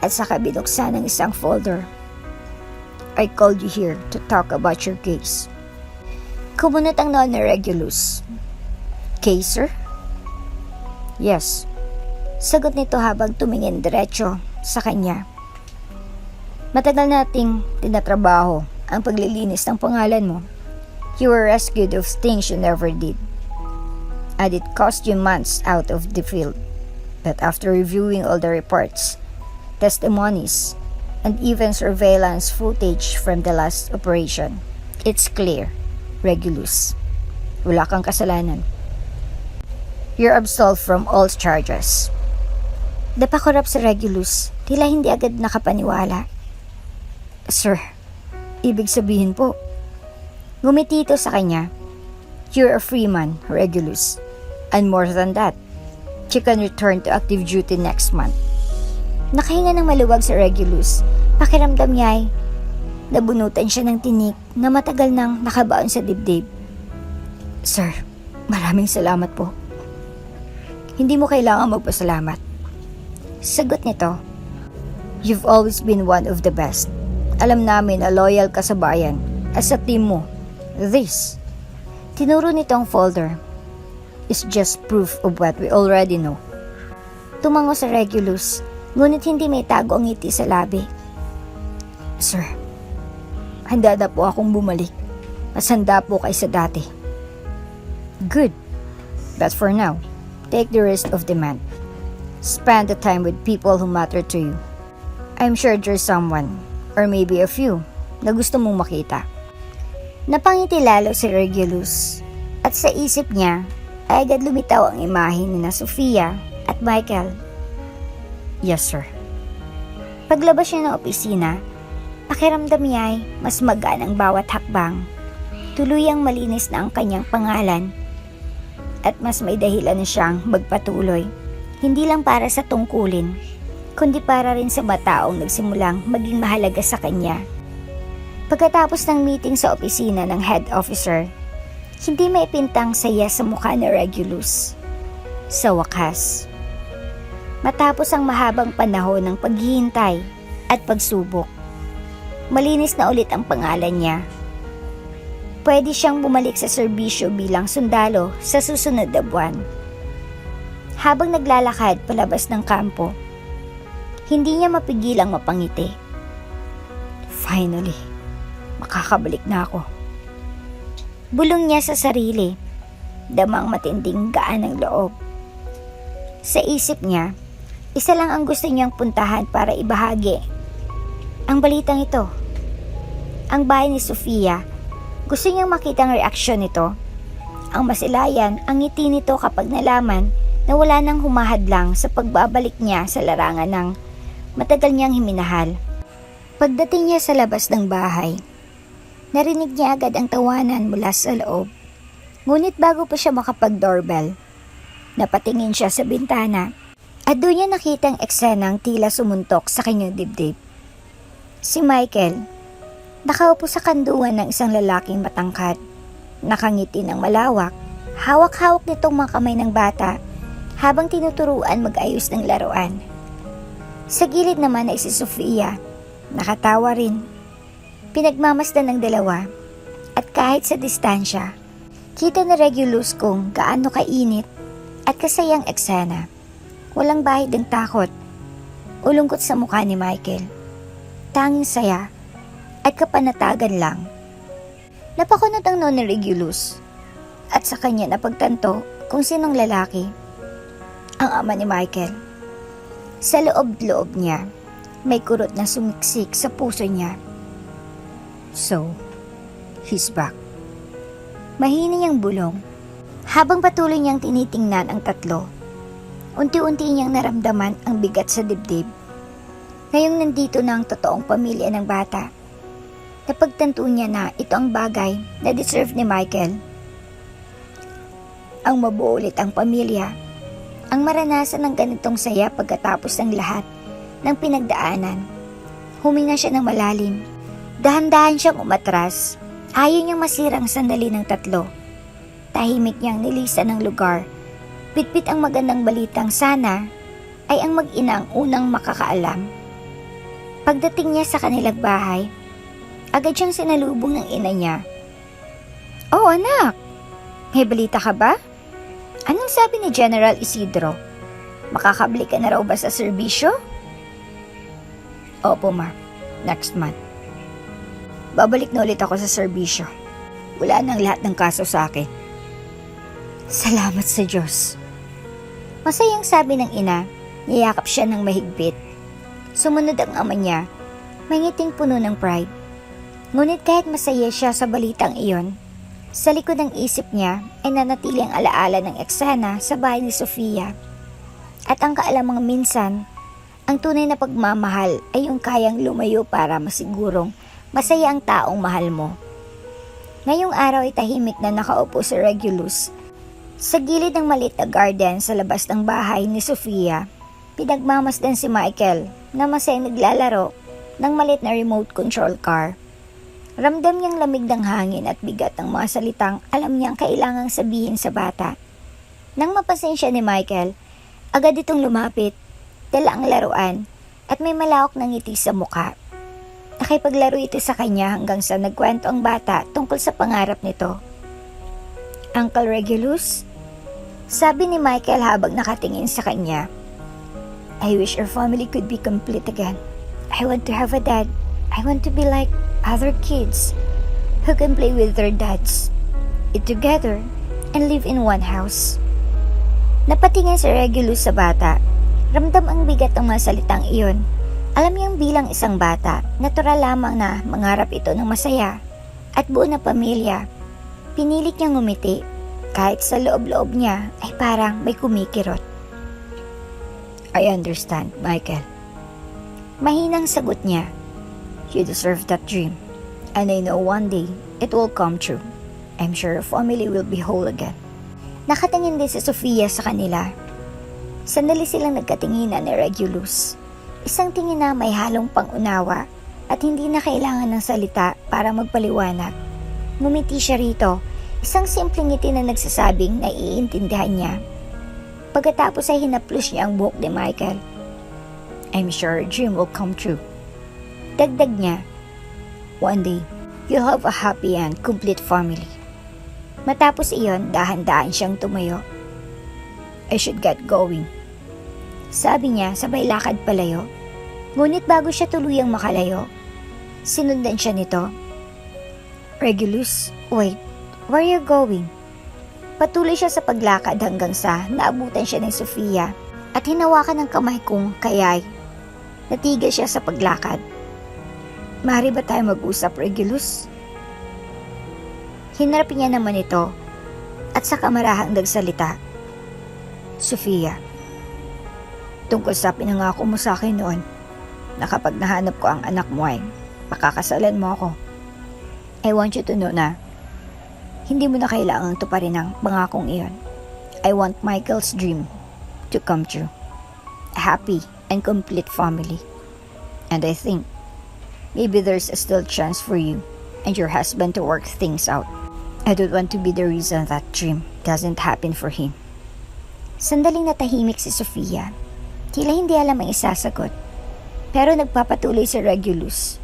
at saka binuksan ang isang folder. I called you here to talk about your case. Kumunot ang noo ni Regulus. Case, sir? Yes. Sagot nito habang tumingin diretso sa kanya. Matagal nating tinatrabaho ang paglilinis ng pangalan mo. You were rescued of things you never did. And it cost you months out of the field. But after reviewing all the reports, testimonies, and even surveillance footage from the last operation, it's clear, Regulus, wala kang kasalanan. You're absolved from all charges. Napakurap si Regulus. Tila hindi agad nakapaniwala. Sir, ibig sabihin po. Ngumiti ito sa kanya. You're a free man, Regulus. And more than that, you can return to active duty next month. Nakahinga ng maluwag si Regulus. Pakiramdam niya ay nabunutan siya ng tinik na matagal nang nakabaon sa dibdib. Sir, maraming salamat po. Hindi mo kailangan magpasalamat. Sagot nito, you've always been one of the best. Alam namin na loyal ka sa bayan at sa team mo. This, tinuro nitong folder, is just proof of what we already know. Tumango sa Regulus, ngunit hindi may tago ang ngiti sa labi. Sir, handa na po akong bumalik. Mas handa po kaysa dati. Good. But for now, take the rest of the month. Spend the time with people who matter to you. I'm sure there's someone, or maybe a few, na gusto mong makita. Napangiti lalo si Regulus, at sa isip niya ay agad lumitaw ang imahe ni na Sofia at Michael. Yes, sir. Paglabas niya ng opisina, pakiramdam niya ay mas magaan ang bawat hakbang. Tuluyang malinis na ang kanyang pangalan at mas may dahilan na siyang magpatuloy. Hindi lang para sa tungkulin, kundi para rin sa mataong nagsimulang maging mahalaga sa kanya. Pagkatapos ng meeting sa opisina ng head officer, hindi maipintang saya sa mukha ni Regulus. Sa wakas, matapos ang mahabang panahon ng paghihintay at pagsubok, malinis na ulit ang pangalan niya. Pwede siyang bumalik sa serbisyo bilang sundalo sa susunod na buwan. Habang naglalakad palabas ng kampo, hindi niya mapigilang mapangiti. Finally, makakabalik na ako. Bulong niya sa sarili, damang matinding gaan ng loob. Sa isip niya, isa lang ang gusto niyang puntahan para ibahagi ang balitang ito. Ang bahay ni Sofia. Gusto niyang makita ang reaksyon nito. Ang masilayan ang ngiti nito kapag nalaman na wala nang humahadlang sa pagbabalik niya sa larangan ng matagal niyang himinahal. Pagdating niya sa labas ng bahay, narinig niya agad ang tawanan mula sa loob. Ngunit bago pa siya makapag-doorbell, napatingin siya sa bintana at doon niya nakitang eksenang tila sumuntok sa kanyang dibdib. Si Michael, nakaupo sa kanduan ng isang lalaking matangkad. Nakangiti ng malawak, hawak-hawak nitong mga kamay ng bata habang tinuturuan mag-ayos ng laruan. Sa gilid naman ay si Sofia, nakatawa rin. Pinagmamasdan ng dalawa at kahit sa distansya, kita ni Regulus kung gaano kainit at kasayang eksena. Walang bahid ng takot o lungkot sa mukha ni Michael. Tanging saya at kapanatagan lang. Napakunot ang noon ni Regulus at sa kanya napagtanto kung sinong lalaki, ang ama ni Michael. Sa loob-loob niya, may kurot na sumiksik sa puso niya. So, he's back. Mahina niyang bulong. Habang patuloy niyang tinitingnan ang tatlo, unti-unti niyang naramdaman ang bigat sa dibdib. Ngayong nandito na ang totoong pamilya ng bata, napagtanto niya na ito ang bagay na deserve ni Michael. Ang mabuo ulit ang pamilya, ang maranasan ng ganitong saya pagkatapos ng lahat ng pinagdaanan. Huminga siya ng malalim. Dahan-dahan siyang umatras. Ayaw niyang masirang sandali ng tatlo. Tahimik niyang nilisan ng lugar. Pitpit ang magandang balitang sana ay ang mag-ina ang unang makakaalam. Pagdating niya sa kanilang bahay, agad siyang sinalubong ng ina niya. Oh anak, may balita ka ba? Anong sabi ni General Isidro? Makakabalik ka na raw ba sa serbisyo? Opo ma, next month. Babalik na ulit ako sa serbisyo. Wala nang lahat ng kaso sa akin. Salamat sa Diyos. Masayang sabi ng ina, niyakap siya ng mahigpit. Sumunod ang ama niya, may ngiting puno ng pride. Ngunit kahit masaya siya sa balitang iyon, sa likod ng isip niya ay nanatili ang alaala ng eksena sa bahay ni Sofia. At ang kaalamang minsan, Ang tunay na pagmamahal ay yung kayang lumayo para masigurong masaya ang taong mahal mo. Ngayong araw ay tahimik na nakaupo si Regulus sa gilid ng maliit na garden sa labas ng bahay ni Sofia. Pinagmamasdan si Michael na masayang naglalaro ng maliit na remote control car. Ramdam niyang lamig ng hangin at bigat ng mga salitang alam niyang kailangang sabihin sa bata. Nang mapansin siya ni Michael, agad itong lumapit, dala ang laruan at may malawak na ngiti sa mukha. Nakipaglaro ito sa kanya hanggang sa nagkwento ang bata tungkol sa pangarap nito. Uncle Regulus, sabi ni Michael habang nakatingin sa kanya, I wish our family could be complete again. I want to have a dad. I want to be like other kids who can play with their dads, eat together, and live in one house. Napatingin si Regulus sa bata. Ramdam ang bigat ng mga salitang iyon. Alam niyang bilang isang bata, natural lamang na mangarap ito ng masaya at buo na pamilya. Pinilit niyang ngumiti, kahit sa loob-loob niya ay parang may kumikirot. I understand, Michael. Mahinang sagot niya. You deserve that dream, and I know one day it will come true. I'm sure our family will be whole again. Nakatingin din si Sofia sa kanila. Sandali silang nagkatinginan ni Regulus. Isang tingin na may halong pangunawa at hindi na kailangan ng salita para magpaliwanag. Ngumiti siya rito, isang simpleng ngiti na nagsasabing naiintindihan niya. Pagkatapos ay hinaplos niya ang buhok ni Michael. I'm sure your dream will come true. Dagdag niya, one day, you'll have a happy and complete family. Matapos iyon, dahan-dahan siyang tumayo. I should get going. Sabi niya sabay lakad palayo. Ngunit bago siya tuluyang makalayo, sinundan siya nito. Regulus, wait, where are you going? Patuloy siya sa paglakad hanggang sa naabutan siya ni Sofia at hinawakan ng kamay kong kayay. Natigil siya sa paglakad. Maaari ba tayo mag-usap, Regulus? Hinarap niya naman ito at sa kamarahang nagsalita. Sofia, tungkol sa pinangako mo sa akin noon na kapag nahanap ko ang anak mo ay pakakasalan mo ako. I want you to know na hindi mo na kailangang tuparin ang pangakong iyon. I want Michael's dream to come true. A happy and complete family. And I think maybe there's a still chance for you and your husband to work things out. I don't want to be the reason that dream doesn't happen for him. Sandaling natahimik si Sofia. Tila hindi alam ang isasagot. Pero nagpapatuloy si Regulus.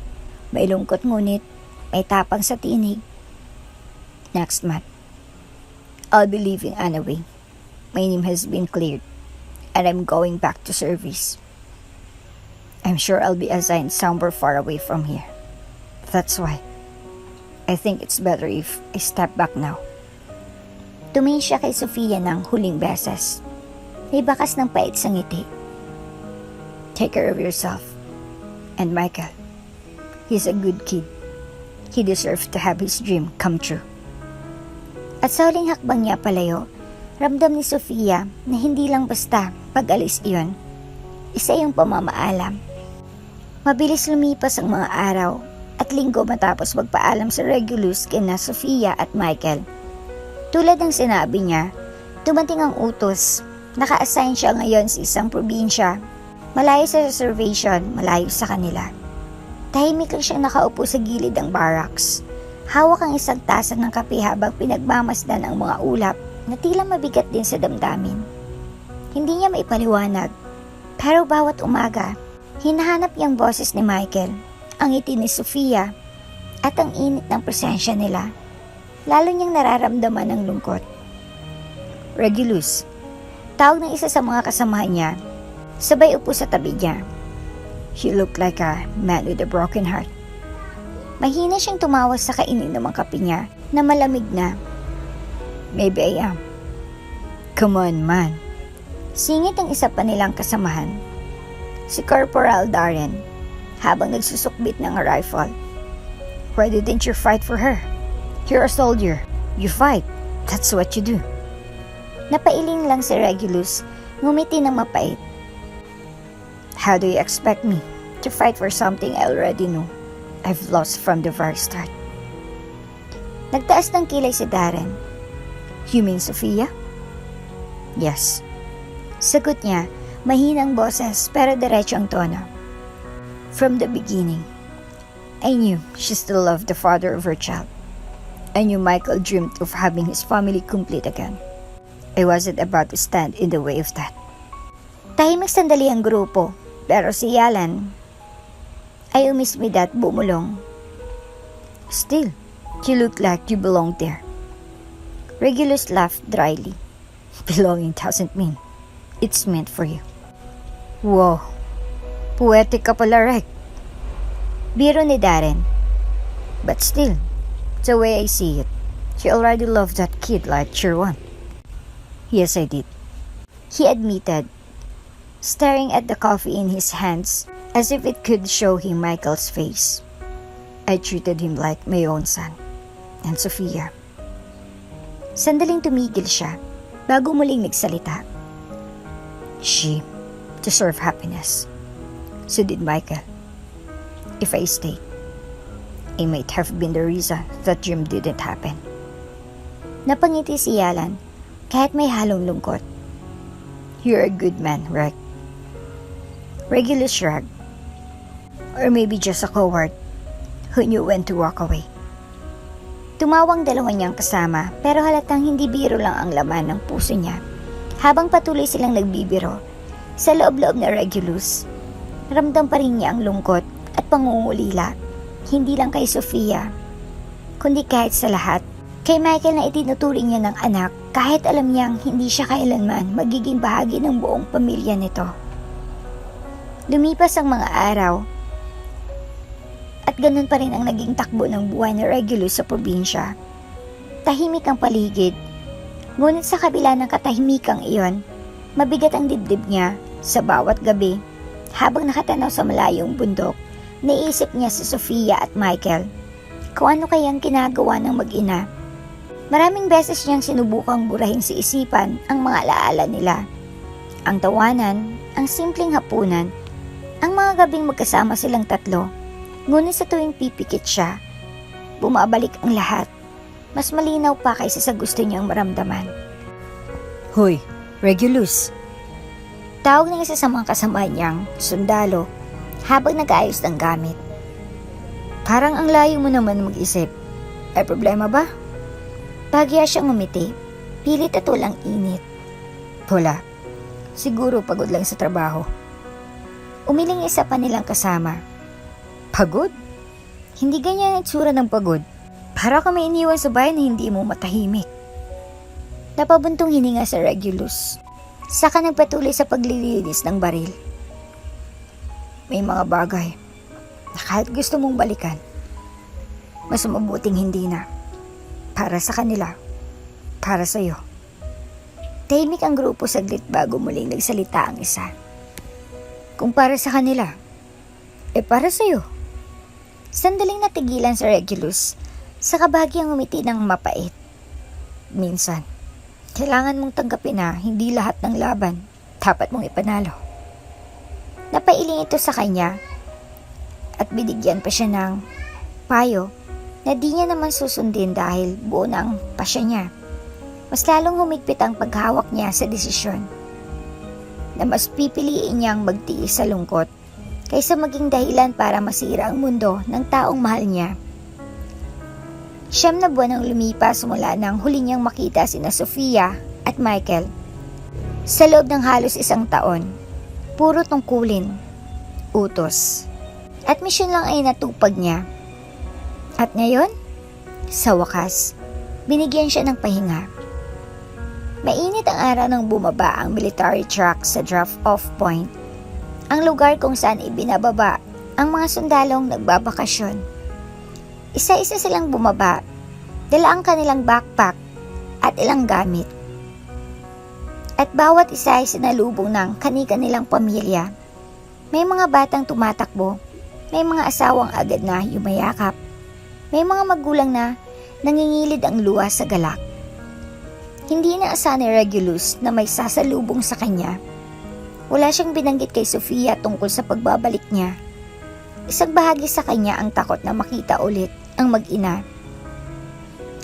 May lungkot ngunit may tapang sa tinig. Next month, I'll be leaving anyway. My name has been cleared and I'm going back to service. I'm sure I'll be assigned somewhere far away from here. That's why I think it's better if I step back now. Tumingin siya kay Sofia ng huling beses. May bakas ng pait sa ngiti. Take care of yourself. And Michael, he's a good kid. He deserves to have his dream come true. At sa huling hakbang niya palayo, ramdam ni Sofia na hindi lang basta pag-alis iyon. Isa yung pamamaalam. Mabilis lumipas ang mga araw at linggo matapos magpaalam sa Regulus kina Sofia at Michael. Tulad ng sinabi niya, dumating ang utos. Naka-assign siya ngayon sa isang probinsya. Malayo sa reservation, malayo sa kanila. Tahimik lang siya nakaupo sa gilid ng barracks. Hawak ang isang tasa ng kape habang pinagmamasdan ang mga ulap na tila mabigat din sa damdamin. Hindi niya maipaliwanag, pero bawat umaga, hinahanap niyang boses ni Michael, ang ngiti ni Sofia, at ang init ng presensya nila. Lalo niyang nararamdaman ang lungkot. Regulus, tawag ng isa sa mga kasamahan niya, sabay upo sa tabi niya. You look like a man with a broken heart. Mahina siyang tumawas sa kainin ng kape niya na malamig na. Maybe I am. Come on, man. Singit ang isa pa nilang kasamahan, si Corporal Darren, habang nagsusukbit ng rifle. Why didn't you fight for her? You're a soldier. You fight. That's what you do. Napailing lang si Regulus, ngumiti ng mapait. How do you expect me to fight for something I already know I've lost from the very start? Nagtaas ng kilay si Darren. You mean Sophia? Yes. Sagot niya, mahinang boses pero diretso ang tono. From the beginning, I knew she still loved the father of her child. I knew Michael dreamed of having his family complete again. I wasn't about to stand in the way of that. Tahimik sandali ang grupo, pero si Yalan ay umismid at bumulong. Still, you look like you belong there. Regulus laughed dryly. Belonging doesn't mean it's meant for you. Wow, poetic ka pala, Reg. Biro ni Darren. But still, the way I see it, you already loved that kid like year one. Yes, I did. He admitted, staring at the coffee in his hands as if it could show him Michael's face. I treated him like my own son. And Sophia. Sandaling tumigil siya bago muling nagsalita. She deserved happiness. So did Michael. If I stayed, it might have been the reason that dream didn't happen. Napangiti si Yalan kahit may halong lungkot. You're a good man, Reg. Regulus shrugged. Or maybe just a coward who knew when to walk away. Tumawang dalawa niyang kasama pero halatang hindi biro lang ang laman ng puso niya. Habang patuloy silang nagbibiro, sa loob-loob na Regulus, ramdam pa rin niya ang lungkot at pangungulila. Hindi lang kay Sophia, kundi kahit sa lahat. Kay Michael na itinuturing niya ng anak kahit alam niyang hindi siya kailanman magiging bahagi ng buong pamilya nito. Lumipas ang mga araw at ganun pa rin ang naging takbo ng buhay ni Regulus sa probinsya. Tahimik ang paligid, ngunit sa kabila ng katahimikang iyon, mabigat ang dibdib niya sa bawat gabi. Habang nakatanaw sa malayong bundok, naisip niya si Sophia at Michael. Kung ano kayang ginagawa ng mag-ina. Maraming beses niyang sinubukang burahin sa isipan ang mga alaala nila. Ang tawanan, ang simpleng hapunan, ang mga gabing magkasama silang tatlo. Ngunit sa tuwing pipikit siya, bumabalik ang lahat. Mas malinaw pa kaysa sa gusto niyang maramdaman. Hoy, Regulus! Tawag ng isa sa mga kasama niyang sundalo habang nag-aayos ng gamit. Parang ang layo mo naman mag-isip. Ay problema ba? Bagya siyang umiti, pilit at walang init. Wala, siguro pagod lang sa trabaho. Umiling isa pa nilang kasama. Pagod? Hindi ganyan ang itsura ng pagod. Para ka may iniwan sa bahay na hindi mo matahimik. Napabuntong hininga sa Regulus. Saka nagpatuloy sa paglilinis ng baril. May mga bagay na kahit gusto mong balikan, mas mabuting hindi na. Para sa kanila, para sa'yo. Tahimik ang grupo saglit bago muling nagsalita ang isa. Kung para sa kanila, para sa'yo. Sandaling natigilan sa Regulus, sa kabahagyang umiti ng mapait. Minsan, kailangan mong tanggapin na hindi lahat ng laban dapat mong ipanalo. Napailing ito sa kanya at binigyan pa siya ng payo na di niya naman susundin dahil buo na ang pasya niya. Mas lalong humigpit ang paghawak niya sa desisyon na mas pipiliin niyang magtiis sa lungkot kaysa maging dahilan para masira ang mundo ng taong mahal niya. 9 na buwan ang lumipas mula nang huli niyang makita sina Sophia at Michael. Sa loob ng halos 1 taon, puro tungkulin, utos, at misyon lang ay natupag niya. At ngayon, sa wakas, binigyan siya ng pahinga. Mainit ang araw nang bumaba ang military truck sa drop-off point, ang lugar kung saan ibinababa ang mga sundalong nagbabakasyon. Isa-isa silang bumaba, dala ang kanilang backpack at ilang gamit. At bawat isa ay sinalubong ng kani-kanilang pamilya. May mga batang tumatakbo, may mga asawang agad na yumayakap, may mga magulang na nangingilid ang luha sa galak. Hindi na asa ni Regulus na may sasalubong sa kanya. Wala siyang binanggit kay Sofia tungkol sa pagbabalik niya. Isang bahagi sa kanya ang takot na makita ulit ang mag-ina.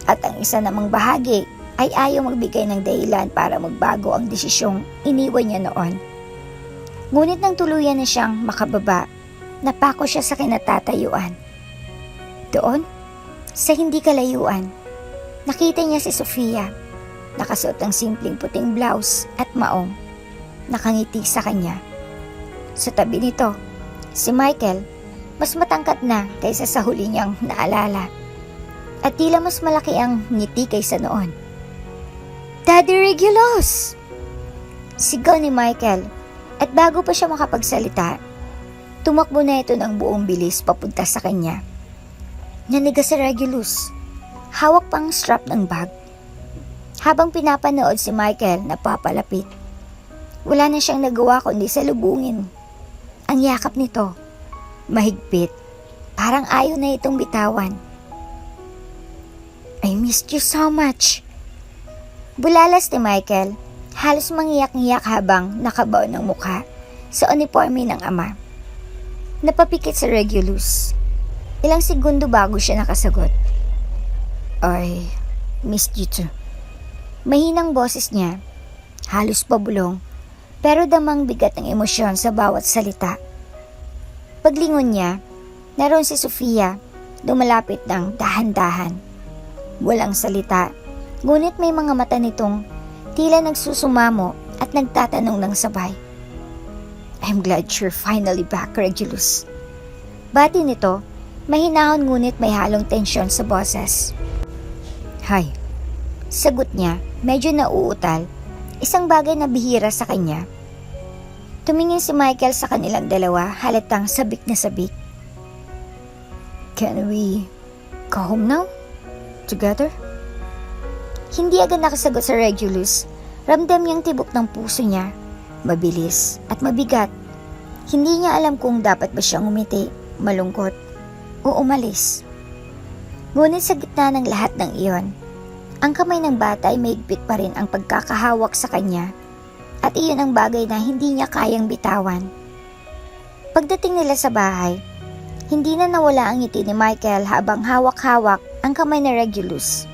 At ang isa namang bahagi ay ayaw magbigay ng dahilan para magbago ang desisyong iniwan niya noon. Ngunit nang tuluyan na siyang makababa, napako siya sa kinatatayuan. Doon, sa hindi kalayuan, nakita niya si Sofia, nakasuot ng simpleng puting blouse at maong, nakangiti sa kanya. Sa tabi nito, si Michael, mas matangkat na kaysa sa huli niyang naalala. At tila mas malaki ang ngiti kaysa noon. "Daddy Regulus!" Sigaw ni Michael, at bago pa siya makapagsalita, tumakbo na ito ng buong bilis papunta sa kanya. Nanigas si Regulus, hawak pang strap ng bag. Habang pinapanood si Michael na papalapit, wala na siyang nagawa kundi salubungin ang yakap nito. Mahigpit, parang ayaw na itong bitawan. "I missed you so much." Bulalas ni Michael, halos mangiyak-ngiyak habang nakabaw ng mukha sa uniforme ng ama. Napapikit si Regulus. Ilang segundo bago siya nakasagot. "I missed you too." Mahinang boses niya, halos pabulong, pero damang bigat ng emosyon sa bawat salita. Paglingon niya, naroon si Sofia, lumalapit ng dahan-dahan. Walang salita, ngunit may mga mata nitong tila nagsusumamo at nagtatanong ng sabay. "I'm glad you're finally back, Regulus." Bati nito, mahinahon ngunit may halong tensyon sa boses. "Hi." Sagot niya, medyo nauutal, isang bagay na bihira sa kanya. Tumingin si Michael sa kanilang dalawa, halatang sabik na sabik. "Can we go home now? Together?" Hindi agad nakasagot sa Regulus. Ramdam niyang tibok ng puso niya, mabilis at mabigat. Hindi niya alam kung dapat ba siyang umiti, malungkot, o umalis. Ngunit sa gitna ng lahat ng iyon, ang kamay ng bata ay maigpit pa rin ang pagkakahawak sa kanya, at iyon ang bagay na hindi niya kayang bitawan. Pagdating nila sa bahay, hindi na nawala ang ngiti ni Michael habang hawak-hawak ang kamay ni Regulus.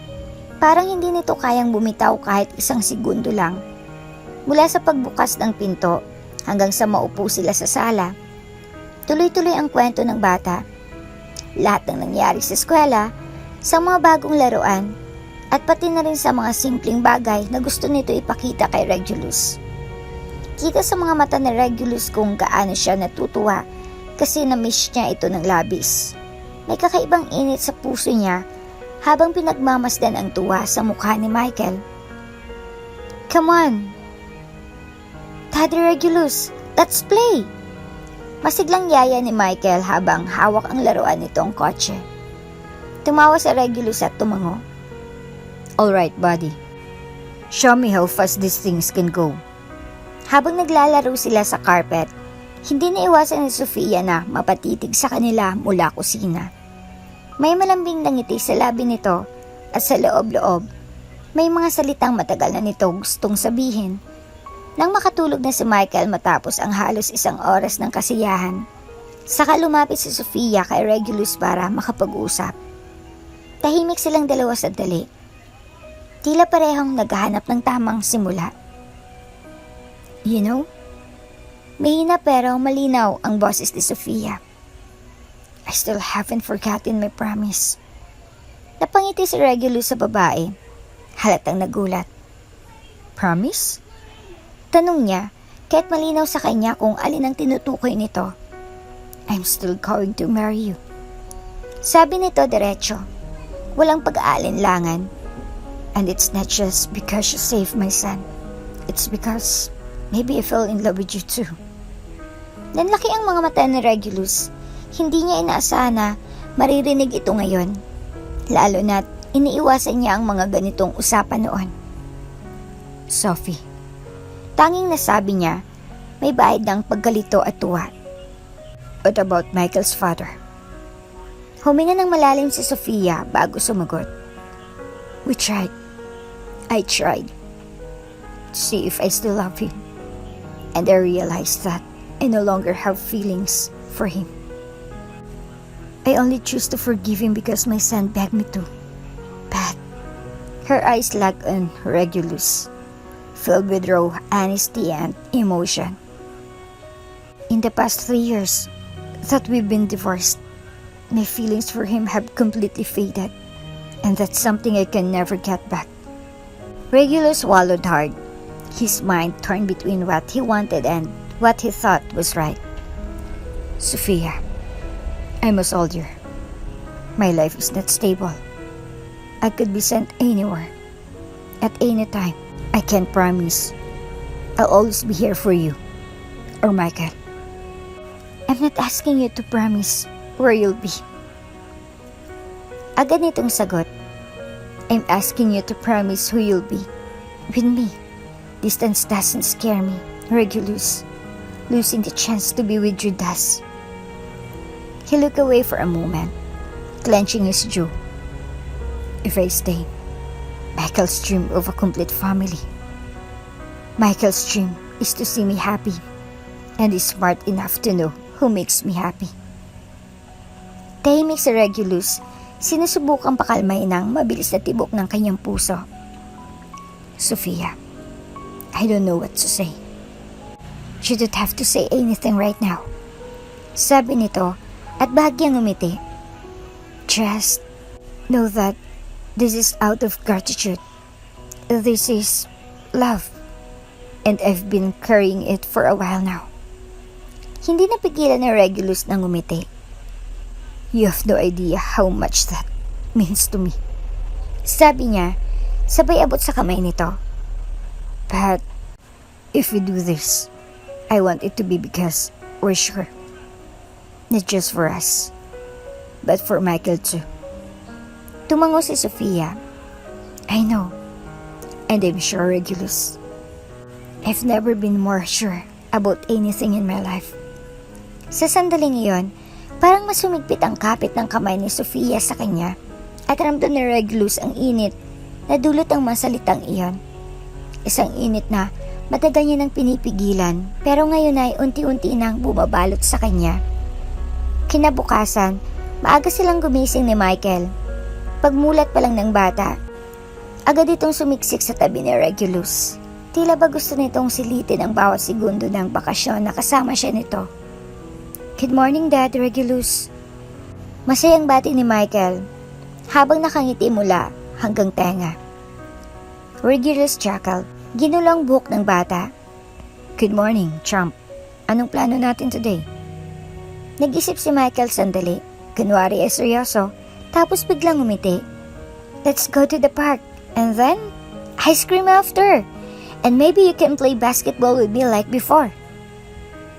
Parang hindi nito kayang bumitaw kahit isang segundo lang. Mula sa pagbukas ng pinto hanggang sa maupo sila sa sala, tuloy-tuloy ang kwento ng bata. Lahat ng nangyari sa eskwela, sa mga bagong laruan, at pati na rin sa mga simpleng bagay na gusto nito ipakita kay Regulus. Kita sa mga mata ni Regulus kung gaano siya natutuwa kasi na-miss niya ito ng labis. May kakaibang init sa puso niya habang pinagmamasdan ang tuwa sa mukha ni Michael. "Come on, Daddy Regulus, let's play!" Masiglang yaya ni Michael habang hawak ang laruan nitong kotse. Tumawa si Regulus at tumango. "Alright, buddy. Show me how fast these things can go." Habang naglalaro sila sa carpet, hindi naiwasan ni Sofia na mapatitig sa kanila mula kusina. May malambing na ngiti sa labi nito at sa loob-loob, may mga salitang matagal na nito gustong sabihin. Nang makatulog na si Michael matapos ang halos isang oras ng kasiyahan, saka lumapit si Sofia kay Regulus para makapag-usap. Tahimik silang dalawa sandali. Tila parehong naghahanap ng tamang simula. "You know?" Mahina pero malinaw ang boses ni Sofia. "I still haven't forgotten my promise." Napangiti si Regulus sa babae, halatang nagulat. "Promise?" Tanong niya, kahit malinaw sa kanya kung alin ang tinutukoy nito. "I'm still going to marry you." Sabi nito diretso, walang pag-aalinlangan. "And it's not just because you saved my son. It's because maybe I fell in love with you too." Nanlaki ang mga mata ni Regulus. Hindi niya inaasahan na maririnig ito ngayon. Lalo na't iniiwasan niya ang mga ganitong usapan noon. "Sophie," tanging nasabi niya, may bahid ng paggalito at tuwa. "What about Michael's father?" Huminga ng malalim si Sofia bago sumagot. "We tried. I tried to see if I still love him. And I realized that I no longer have feelings for him. I only choose to forgive him because my son begged me to. But her eyes locked on Regulus, filled with raw honesty and emotion. In the past 3 years that we've been divorced, my feelings for him have completely faded, and that's something I can never get back. Regulus swallowed hard. His mind torn between what he wanted and what he thought was right. Sophia, I must hold you. My life is not stable. I could be sent anywhere, at any time. I can't promise I'll always be here for you or Michael. I'm not asking you to promise where you'll be. Agad nitong sagot. I'm asking you to promise who you'll be with me. Distance doesn't scare me, Regulus. Losing the chance to be with you does. He looked away for a moment, clenching his jaw. If I stay, Michael's dream of a complete family. Michael's dream is to see me happy, and is smart enough to know who makes me happy. Tahimik si Regulus, sinusubukang pakalmahin ang mabilis na tibok ng kanyang puso. Sophia, I don't know what to say. You don't have to say anything right now. Sabi nito at bahagyang ngumiti. Just know that this is out of gratitude. This is love. And I've been carrying it for a while now. Hindi napigilan ni Regulus na ngumiti. You have no idea how much that means to me. Sabi niya, sabay abot sa kamay nito. But if we do this, I want it to be because we're sure. Not just for us, but for Michael too. Tumango si Sophia. I know, and I'm sure, Regulus. I've never been more sure about anything in my life. Sa sandaling iyon, parang masumigpit ang kapit ng kamay ni Sophia sa kanya at ramdam ni Regulus ang init na dulot ang masalitang iyon. Isang init na matagal niya nang pinipigilan pero ngayon ay unti-unti nang bumabalot sa kanya. Kinabukasan, maaga silang gumising ni Michael. Pagmulat pa lang ng bata, agad itong sumiksik sa tabi ni Regulus. Tila ba gusto nitong silitin ang bawat segundo ng bakasyon na kasama siya nito. Good morning, Dad, Regulus. Masayang bati ni Michael habang nakangiti mula hanggang tenga. Regulus chuckled. Ginulang buhok ng bata. Good morning, Trump. Anong plano natin today? Nag-isip si Michael sandali. Kunwari ay seryoso, tapos biglang umiti. Let's go to the park, and then ice cream after. And maybe you can play basketball with me like before.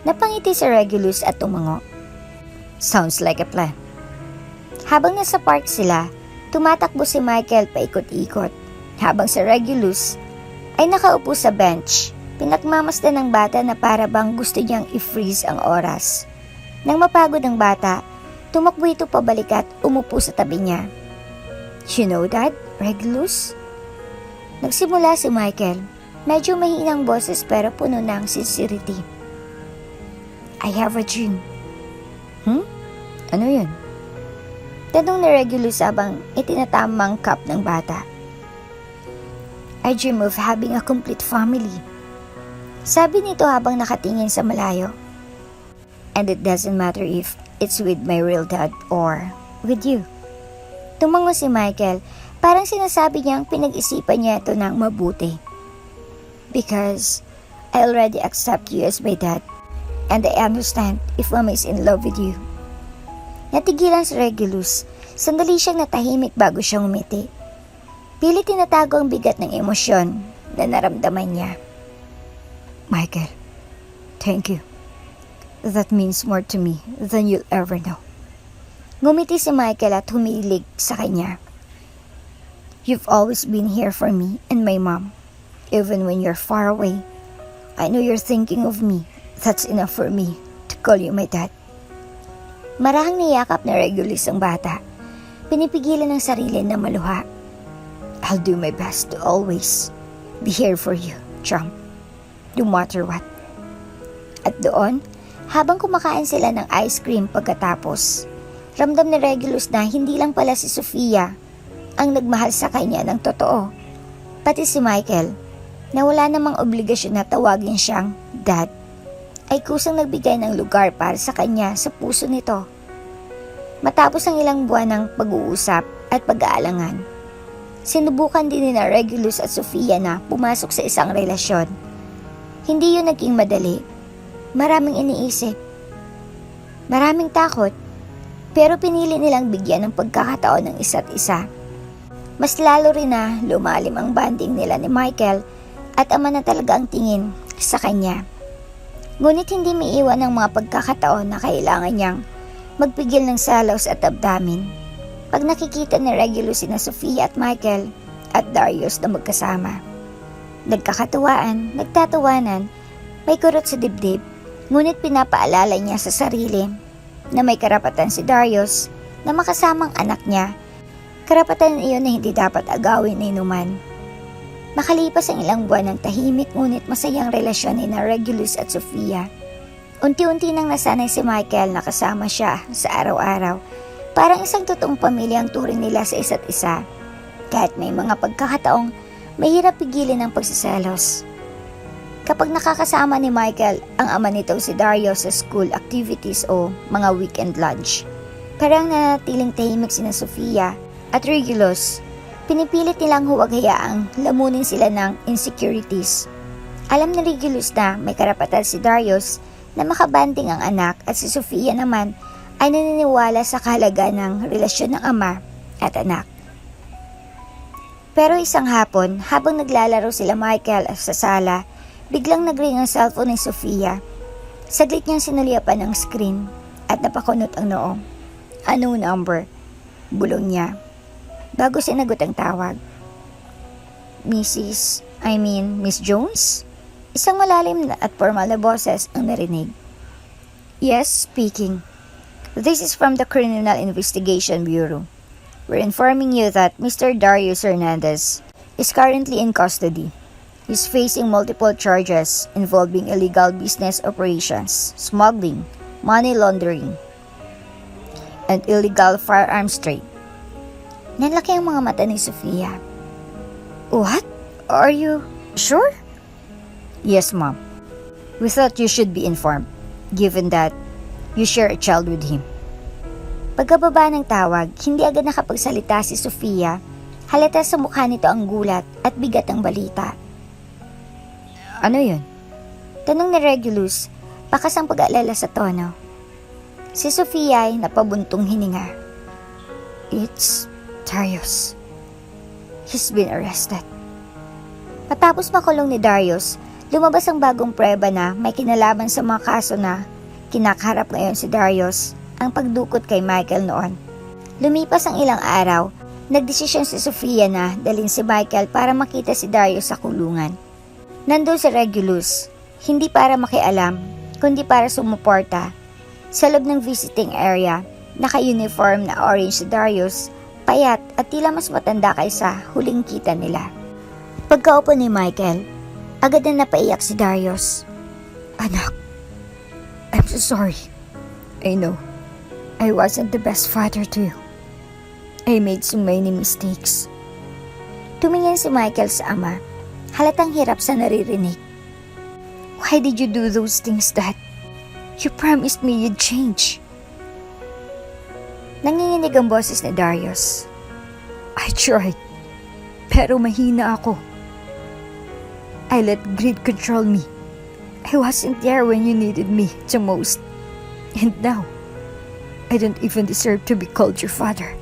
Napangiti si Regulus at tumango. Sounds like a plan. Habang nasa park sila, tumatakbo si Michael paikot-ikot. Habang si Regulus ay nakaupo sa bench, pinagmamasdan ng bata na para bang gusto niyang i-freeze ang oras. Nang mapagod ang bata, tumakbo ito pabalik at umupo sa tabi niya. You know that, Regulus? Nagsimula si Michael. Medyo mahinang boses pero puno ng sincerity. I have a dream. Ano yun? Tanong ni Regulus habang itinatamang cup ng bata. I dream of having a complete family. Sabi nito habang nakatingin sa malayo. And it doesn't matter if it's with my real dad or with you. Tumango si Michael, parang sinasabi niyang pinag-isipan niya ito ng mabuti. Because I already accept you as my dad, and I understand if Mama is in love with you. Natigilan si Regulus, sandali siyang natahimik bago siyang umiti. Pilit tinatago ang bigat ng emosyon na naramdaman niya. Michael, thank you. That means more to me than you'll ever know. Ngumiti si Michael at humilig sa kanya. You've always been here for me and my mom. Even when you're far away, I know you're thinking of me. That's enough for me to call you my dad. Marahang niyakap na Regulus ang bata. Pinipigilan ng sarili na maluha. I'll do my best to always be here for you, Trump. No matter what. At doon, habang kumakain sila ng ice cream pagkatapos, ramdam ni Regulus na hindi lang pala si Sofia ang nagmahal sa kanya ng totoo. Pati si Michael, na wala namang obligasyon na tawagin siyang dad, ay kusang nagbigay ng lugar para sa kanya sa puso nito. Matapos ang ilang buwan ng pag-uusap at pag-aalangan, sinubukan din ni Regulus at Sofia na pumasok sa isang relasyon. Hindi yun naging madali. Maraming iniisip, maraming takot, pero pinili nilang bigyan ng pagkakataon ng isa't isa. Mas lalo rin na lumalim ang bonding nila ni Michael at ama na talaga ang tingin sa kanya. Ngunit hindi maiiwan ang mga pagkakataon na kailangan niyang magpigil ng salos at damdamin. Pag nakikita ni Regulus sina Sofia at Michael at Darius na magkasama, nagkakatuwaan, nagtatawanan, may kurot sa dibdib, ngunit pinapaalala niya sa sarili na may karapatan si Darius na makasamang anak niya. Karapatan iyon na hindi dapat agawin ni inuman. Makalipas ang ilang buwan ng tahimik ngunit masayang relasyon ni Regulus at Sofia, unti-unti nang nasanay si Michael na kasama siya sa araw-araw. Parang isang totoong pamilya ang turing nila sa isa't isa. Kahit may mga pagkakataong mahirap pigilin ang pagsiselos. Kapag nakakasama ni Michael ang ama nito si Darius sa school activities o mga weekend lunch, parang nanatiling tahimik sina Sofia at Regulus. Pinipilit nilang huwag hayaang lamunin sila ng insecurities. Alam ni Regulus na may karapatan si Darius na makabanding ang anak at si Sofia naman ay naniniwala sa kahalagaan ng relasyon ng ama at anak. Pero isang hapon, habang naglalaro sila Michael sa sala, biglang nag-ring ang cellphone ni Sofia. Saglit niyang sinulyapan ang screen at napakunot ang noo. Ano number? Bulong niya. Bago sinagot ang tawag. Miss Jones? Isang malalim at formal na boses ang narinig. Yes, speaking. This is from the Criminal Investigation Bureau. We're informing you that Mr. Darius Hernandez is currently in custody. He's facing multiple charges involving illegal business operations, smuggling, money laundering, and illegal firearms trade. Nanlaki ang mga mata ni Sofia. What? Are you sure? Yes, Mom. We thought you should be informed, given that you share a child with him. Pagkababa ng tawag, hindi agad nakapagsalita si Sofia. Halata sa mukha nito ang gulat at bigat ng balita. Ano yun? Tanong ni Regulus, bakas ang pag-aalala sa tono. Si Sofia ay napabuntong hininga. It's Darius. He's been arrested. Matapos makulong ni Darius, lumabas ang bagong prueba na may kinalaman sa mga kaso na kinakaharap ngayon si Darius, ang pagdukot kay Michael noon. Lumipas ang ilang araw, nagdesisyon si Sofia na dalhin si Michael para makita si Darius sa kulungan. Nandun si Regulus, hindi para makialam, kundi para sumuporta. Sa loob ng visiting area, naka-uniform na orange si Darius, payat at tila mas matanda kaysa huling kita nila. Pagkaupo ni Michael, agad na napaiyak si Darius. Anak, I'm so sorry. I know, I wasn't the best father to you. I made so many mistakes. Tumingin si Michael sa ama. Halatang hirap sa naririnig. Why did you do those things, Dad? You promised me you'd change. Nanginginig ang boses ni Darius. I tried, pero mahina ako. I let greed control me. I wasn't there when you needed me the most. And now, I don't even deserve to be called your father.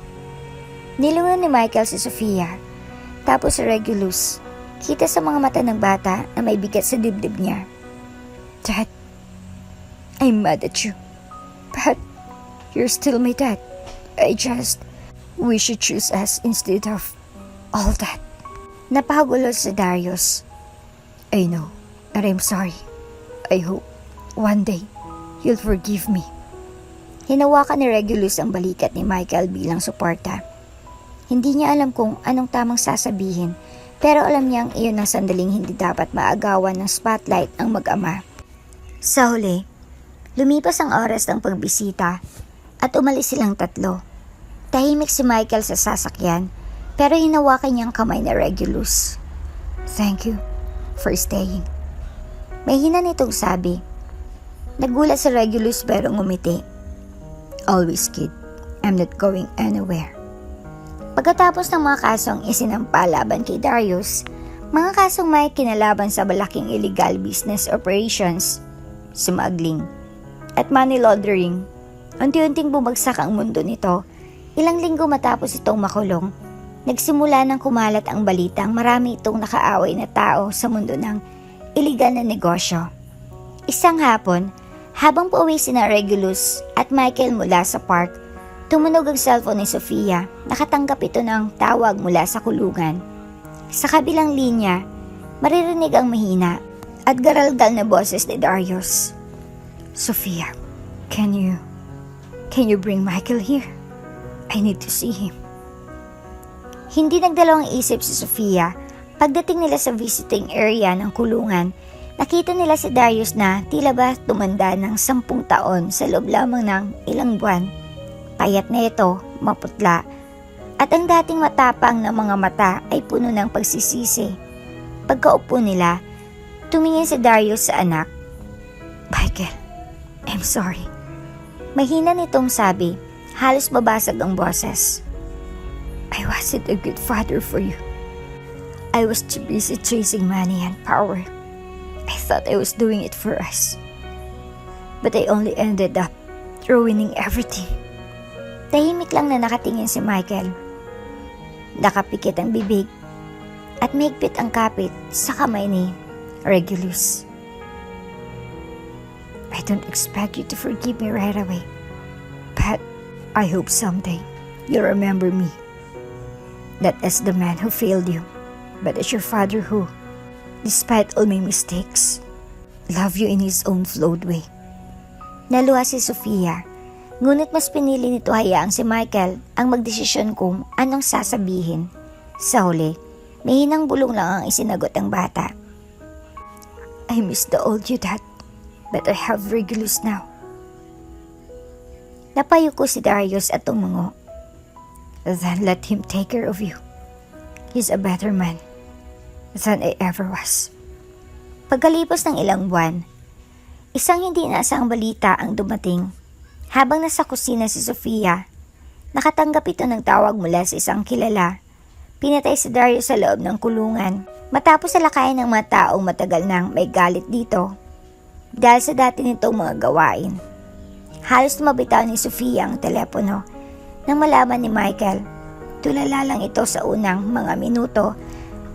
Nilungan ni Michael si Sofia, tapos si Regulus. Kita sa mga mata ng bata na may bigat sa dibdib niya. Dad, I'm mad at you. But you're still my dad. I just wish you choose us instead of all that. Napagulo si Darius. I know, and I'm sorry. I hope one day you'll forgive me. Hinawakan ni Regulus ang balikat ni Michael bilang suporta. Hindi niya alam kung anong tamang sasabihin, pero alam niyang iyon ang sandaling hindi dapat maagawan ng spotlight ang mag-ama. Sa huli, lumipas ang oras ng pagbisita at umalis silang tatlo. Tahimik si Michael sa sasakyan pero hinawakan niyang kamay na Regulus. "Thank you for staying." May hina nitong sabi. Nagulat si Regulus pero ngumiti. "Always, kid. I'm not going anywhere." Pagkatapos ng mga kasong isinampa laban kay Darius, mga kasong may kinalaban sa malaking illegal business operations, smuggling, at money laundering, unti-unting bumagsak ang mundo nito. Ilang linggo matapos itong makulong, nagsimula ng kumalat ang balitang marami itong nakaaway na tao sa mundo ng iligal na negosyo. Isang hapon, habang pauwi sina Regulus at Michael mula sa park, tumunog ang cellphone ni Sofia. Nakatanggap ito ng tawag mula sa kulungan. Sa kabilang linya, maririnig ang mahina at garalgal na boses ni Darius. "Sofia, can you bring Michael here? I need to see him." Hindi nagdalawang isip si Sofia. Pagdating nila sa visiting area ng kulungan, nakita nila si Darius na tila ba tumanda ng 10 taon sa loob lamang ng ilang buwan. Payat na ito, maputla, at ang dating matapang na mga mata ay puno ng pagsisisi. Pagkaupo nila, tumingin si Darius sa anak. "Michael, I'm sorry." Mahina nitong sabi, halos babasag ang boses. "I wasn't a good father for you. I was too busy chasing money and power. I thought I was doing it for us. But I only ended up ruining everything." Tahimik lang na nakatingin si Michael. Nakapikit ang bibig at mahigpit ang kapit sa kamay ni Regulus. "I don't expect you to forgive me right away. But I hope someday you'll remember me. Not as the man who failed you, but as your father who, despite all my mistakes, loved you in his own flawed way." Naluha si Sofia. Ngunit mas pinili nito hayaang si Michael ang magdesisyon kung anong sasabihin. Sa huli, mahinang bulong lang ang isinagot ng bata. "I miss the old you, Dad, but I have Regulus now." Napayuko si Darius at tumungo. "Then let him take care of you. He's a better man than I ever was." Pagkalipas ng ilang buwan, isang hindi inaasahang balita ang dumating. Habang nasa kusina si Sofia, nakatanggap ito ng tawag mula sa isang kilala. Pinatay si Darius sa loob ng kulungan matapos salakayin ng mga taong matagal nang may galit dito dahil sa dati nitong mga gawain. Halos mabitaw ni Sofia ang telepono nang malaman ni Michael. Tulala lang ito sa unang mga minuto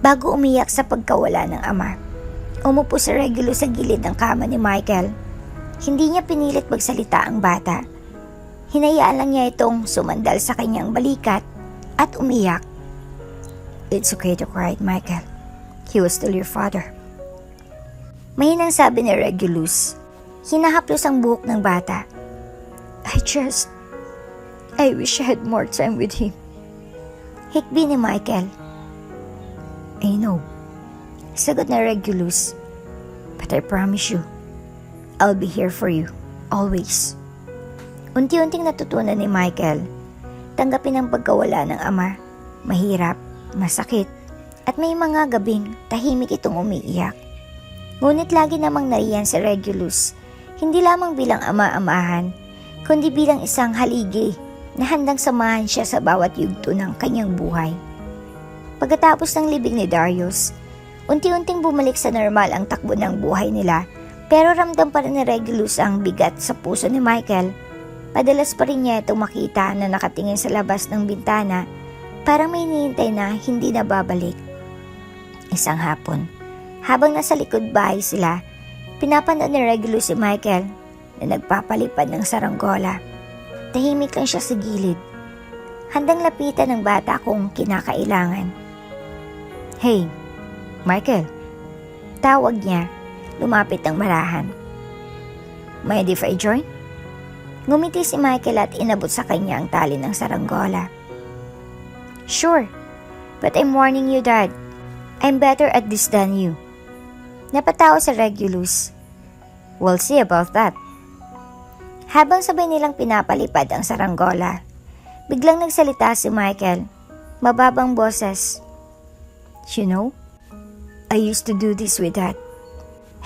bago umiyak sa pagkawala ng ama. Umupo si Regulus sa gilid ng kama ni Michael. Hindi niya pinilit magsalita ang bata. Hinayaan lang niya itong sumandal sa kanyang balikat at umiyak. "It's okay to cry, Michael. He was still your father." Mahinang sabi ni Regulus. Hinahaplos ang buhok ng bata. I wish I had more time with him." Hikbi ni Michael. "I know," sagot ni Regulus. "But I promise you, I'll be here for you, always." Unti-unting natutunan ni Michael. Tanggapin ang pagkawala ng ama. Mahirap, masakit, at may mga gabing tahimik itong umiiyak. Ngunit lagi namang nariyan si Regulus, hindi lamang bilang ama-amahan, kundi bilang isang haligi na handang samahan siya sa bawat yugto ng kanyang buhay. Pagkatapos ng libing ni Darius, unti-unting bumalik sa normal ang takbo ng buhay nila. Pero ramdam pa rin ni Regulus ang bigat sa puso ni Michael. Madalas pa rin niya itong makita na nakatingin sa labas ng bintana, parang may hinihintay na hindi na babalik. Isang hapon, habang nasa likod bahay sila, pinapanood ni Regulus si Michael na nagpapalipad ng saranggola. Tahimik lang siya sa gilid. Handang lapitan ng bata kung kinakailangan. "Hey, Michael," tawag niya. Lumapit ng marahan. "Mind if I join?" Ngumiti si Michael at inabot sa kanya ang tali ng saranggola. "Sure, but I'm warning you, Dad. I'm better at this than you." Napatawa si Regulus. We'll see about that. Habang sabay nilang pinapalipad ang saranggola, biglang nagsalita si Michael. Mababang boses. You know, I used to do this with Dad.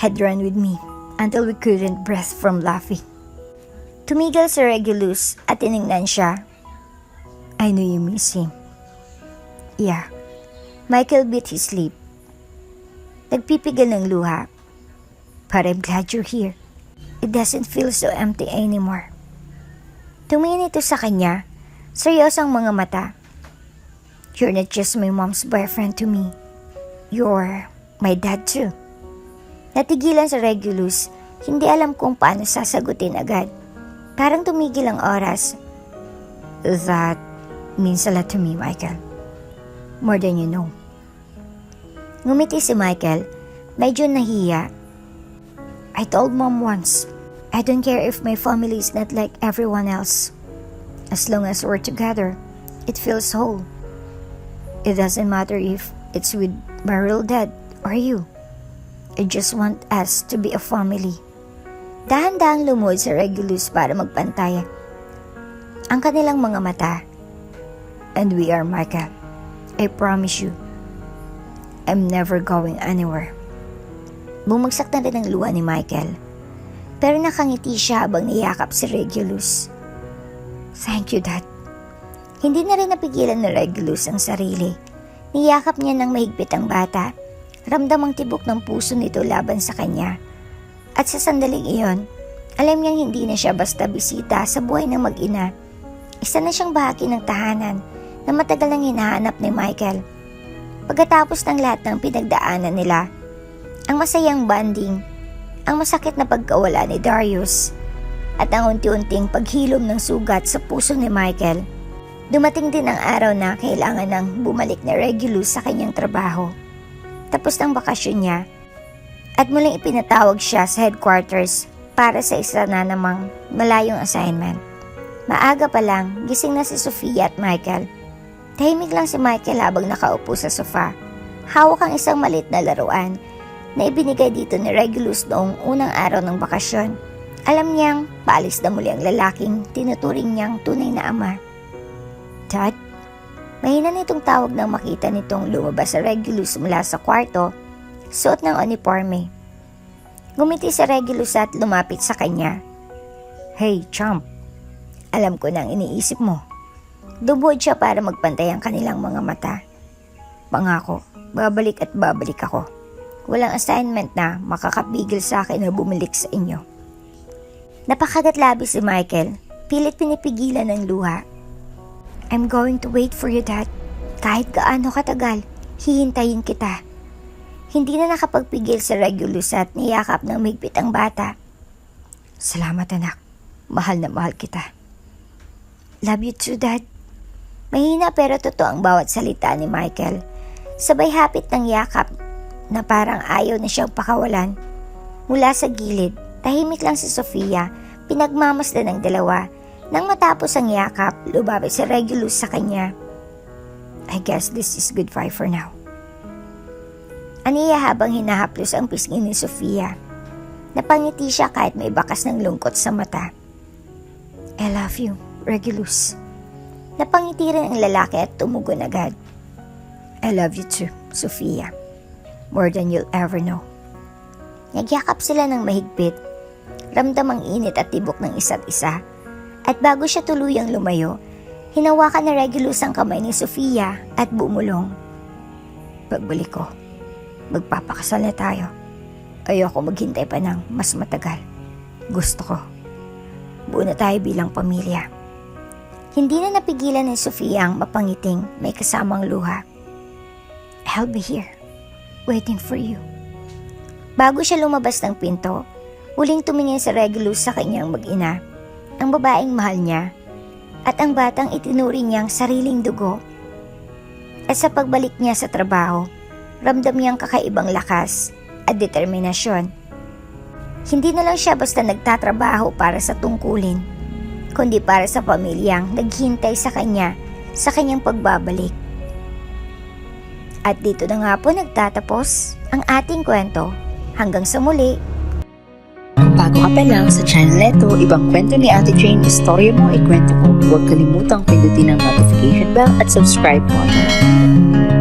He'd run with me until we couldn't breathe from laughing. Tumigil si Regulus at tiningnan siya. I know you miss him. Yeah. Michael bit his lip. Nagpipigil ng luha. But I'm glad you're here. It doesn't feel so empty anymore. Tumingin ito sa kanya, seryosang mga mata. You're not just my mom's boyfriend to me. You're my dad too. Natigilan si Regulus, hindi alam kung paano sasagutin agad. Parang tumigil ang oras. That means a lot to me, Michael. More than you know. Ngumiti si Michael, medyo nahiya. I told Mom once, I don't care if my family is not like everyone else. As long as we're together, it feels whole. It doesn't matter if it's with my real dad or you. I just want us to be a family. Dahan-dahang lumuhod si Regulus para magpantay ang kanilang mga mata. And we are, Michael. I promise you, I'm never going anywhere. Bumagsak na rin ang luha ni Michael, pero nakangiti siya habang niyakap si Regulus. Thank you, Dad. Hindi na rin napigilan ni Regulus ang sarili. Niyakap niya ng mahigpit ang bata. Ramdam ang tibok ng puso nito laban sa kanya. At sa sandaling iyon, alam niyang hindi na siya basta bisita sa buhay ng mag-ina. Isa na siyang bahagi ng tahanan na matagal nang hinahanap ni Michael. Pagkatapos ng lahat ng pinagdaanan nila, ang masayang bonding, ang masakit na pagkawala ni Darius, at ang unti-unting paghilom ng sugat sa puso ni Michael, dumating din ang araw na kailangan nang bumalik ni Regulus sa kanyang trabaho. Tapos ng bakasyon niya, at muling ipinatawag siya sa headquarters para sa isa na namang malayong assignment. Maaga pa lang, gising na si Sofia at Michael. Tahimik lang si Michael habang nakaupo sa sofa. Hawak ang isang maliit na laruan na ibinigay dito ni Regulus noong unang araw ng bakasyon. Alam niyang paalis na muli ang lalaking tinuturing niyang tunay na ama. Dad? Mahina nitong tawag nang makita nitong lumabas sa Regulus mula sa kwarto, suot ng uniforme. Ngumiti si Regulus at lumapit sa kanya. Hey, chump. Alam ko na ang iniisip mo. Dumuhod siya para magpantay ang kanilang mga mata. Pangako, babalik at babalik ako. Walang assignment na makakapigil sa akin na bumalik sa inyo. Napakagat labi si Michael, pilit pinipigilan ng luha. I'm going to wait for you, Dad. Kahit gaano katagal, hihintayin kita. Hindi na nakapagpigil si Regulus at niyakap ng mahigpit ang bata. Salamat, anak. Mahal na mahal kita. Love you too, Dad. Mahina pero totoo ang bawat salita ni Michael. Sabay hapit ng yakap na parang ayaw na siyang pakawalan. Mula sa gilid, tahimik lang si Sofia, pinagmamasdan ng dalawa. Nang matapos ang yakap, lumapit si Regulus sa kanya. I guess this is goodbye for now. Aniya habang hinahaplos ang pisngi ni Sofia. Napangiti siya kahit may bakas ng lungkot sa mata. I love you, Regulus. Napangiti rin ang lalaki at tumugon agad. I love you too, Sofia. More than you'll ever know. Nagyakap sila ng mahigpit. Ramdam ang init at tibok ng isa't isa. At bago siya tuluyang lumayo, hinawakan na Regulus ang kamay ni Sofia at bumulong. Pagbalik ko, magpapakasal na tayo. Ayoko maghintay pa ng mas matagal. Gusto ko, buo na tayo bilang pamilya. Hindi na napigilan ni Sofia ang mapangiting may kasamang luha. I'll be here, waiting for you. Bago siya lumabas ng pinto, uling tumingin si Regulus sa kanyang mag-ina, ang babaeng mahal niya, at ang batang itinuring niyang sariling dugo. At sa pagbalik niya sa trabaho, ramdam niyang kakaibang lakas at determinasyon. Hindi na lang siya basta nagtatrabaho para sa tungkulin, kundi para sa pamilyang naghintay sa kanya sa kanyang pagbabalik. At dito na nga po nagtatapos ang ating kwento. Hanggang sa muli! Kung bago ka pa lang sa channel neto, ibang kwento ni Ate Jane, istorya mo, ikwento ko. Huwag kalimutang pindutin ang notification bell at subscribe button.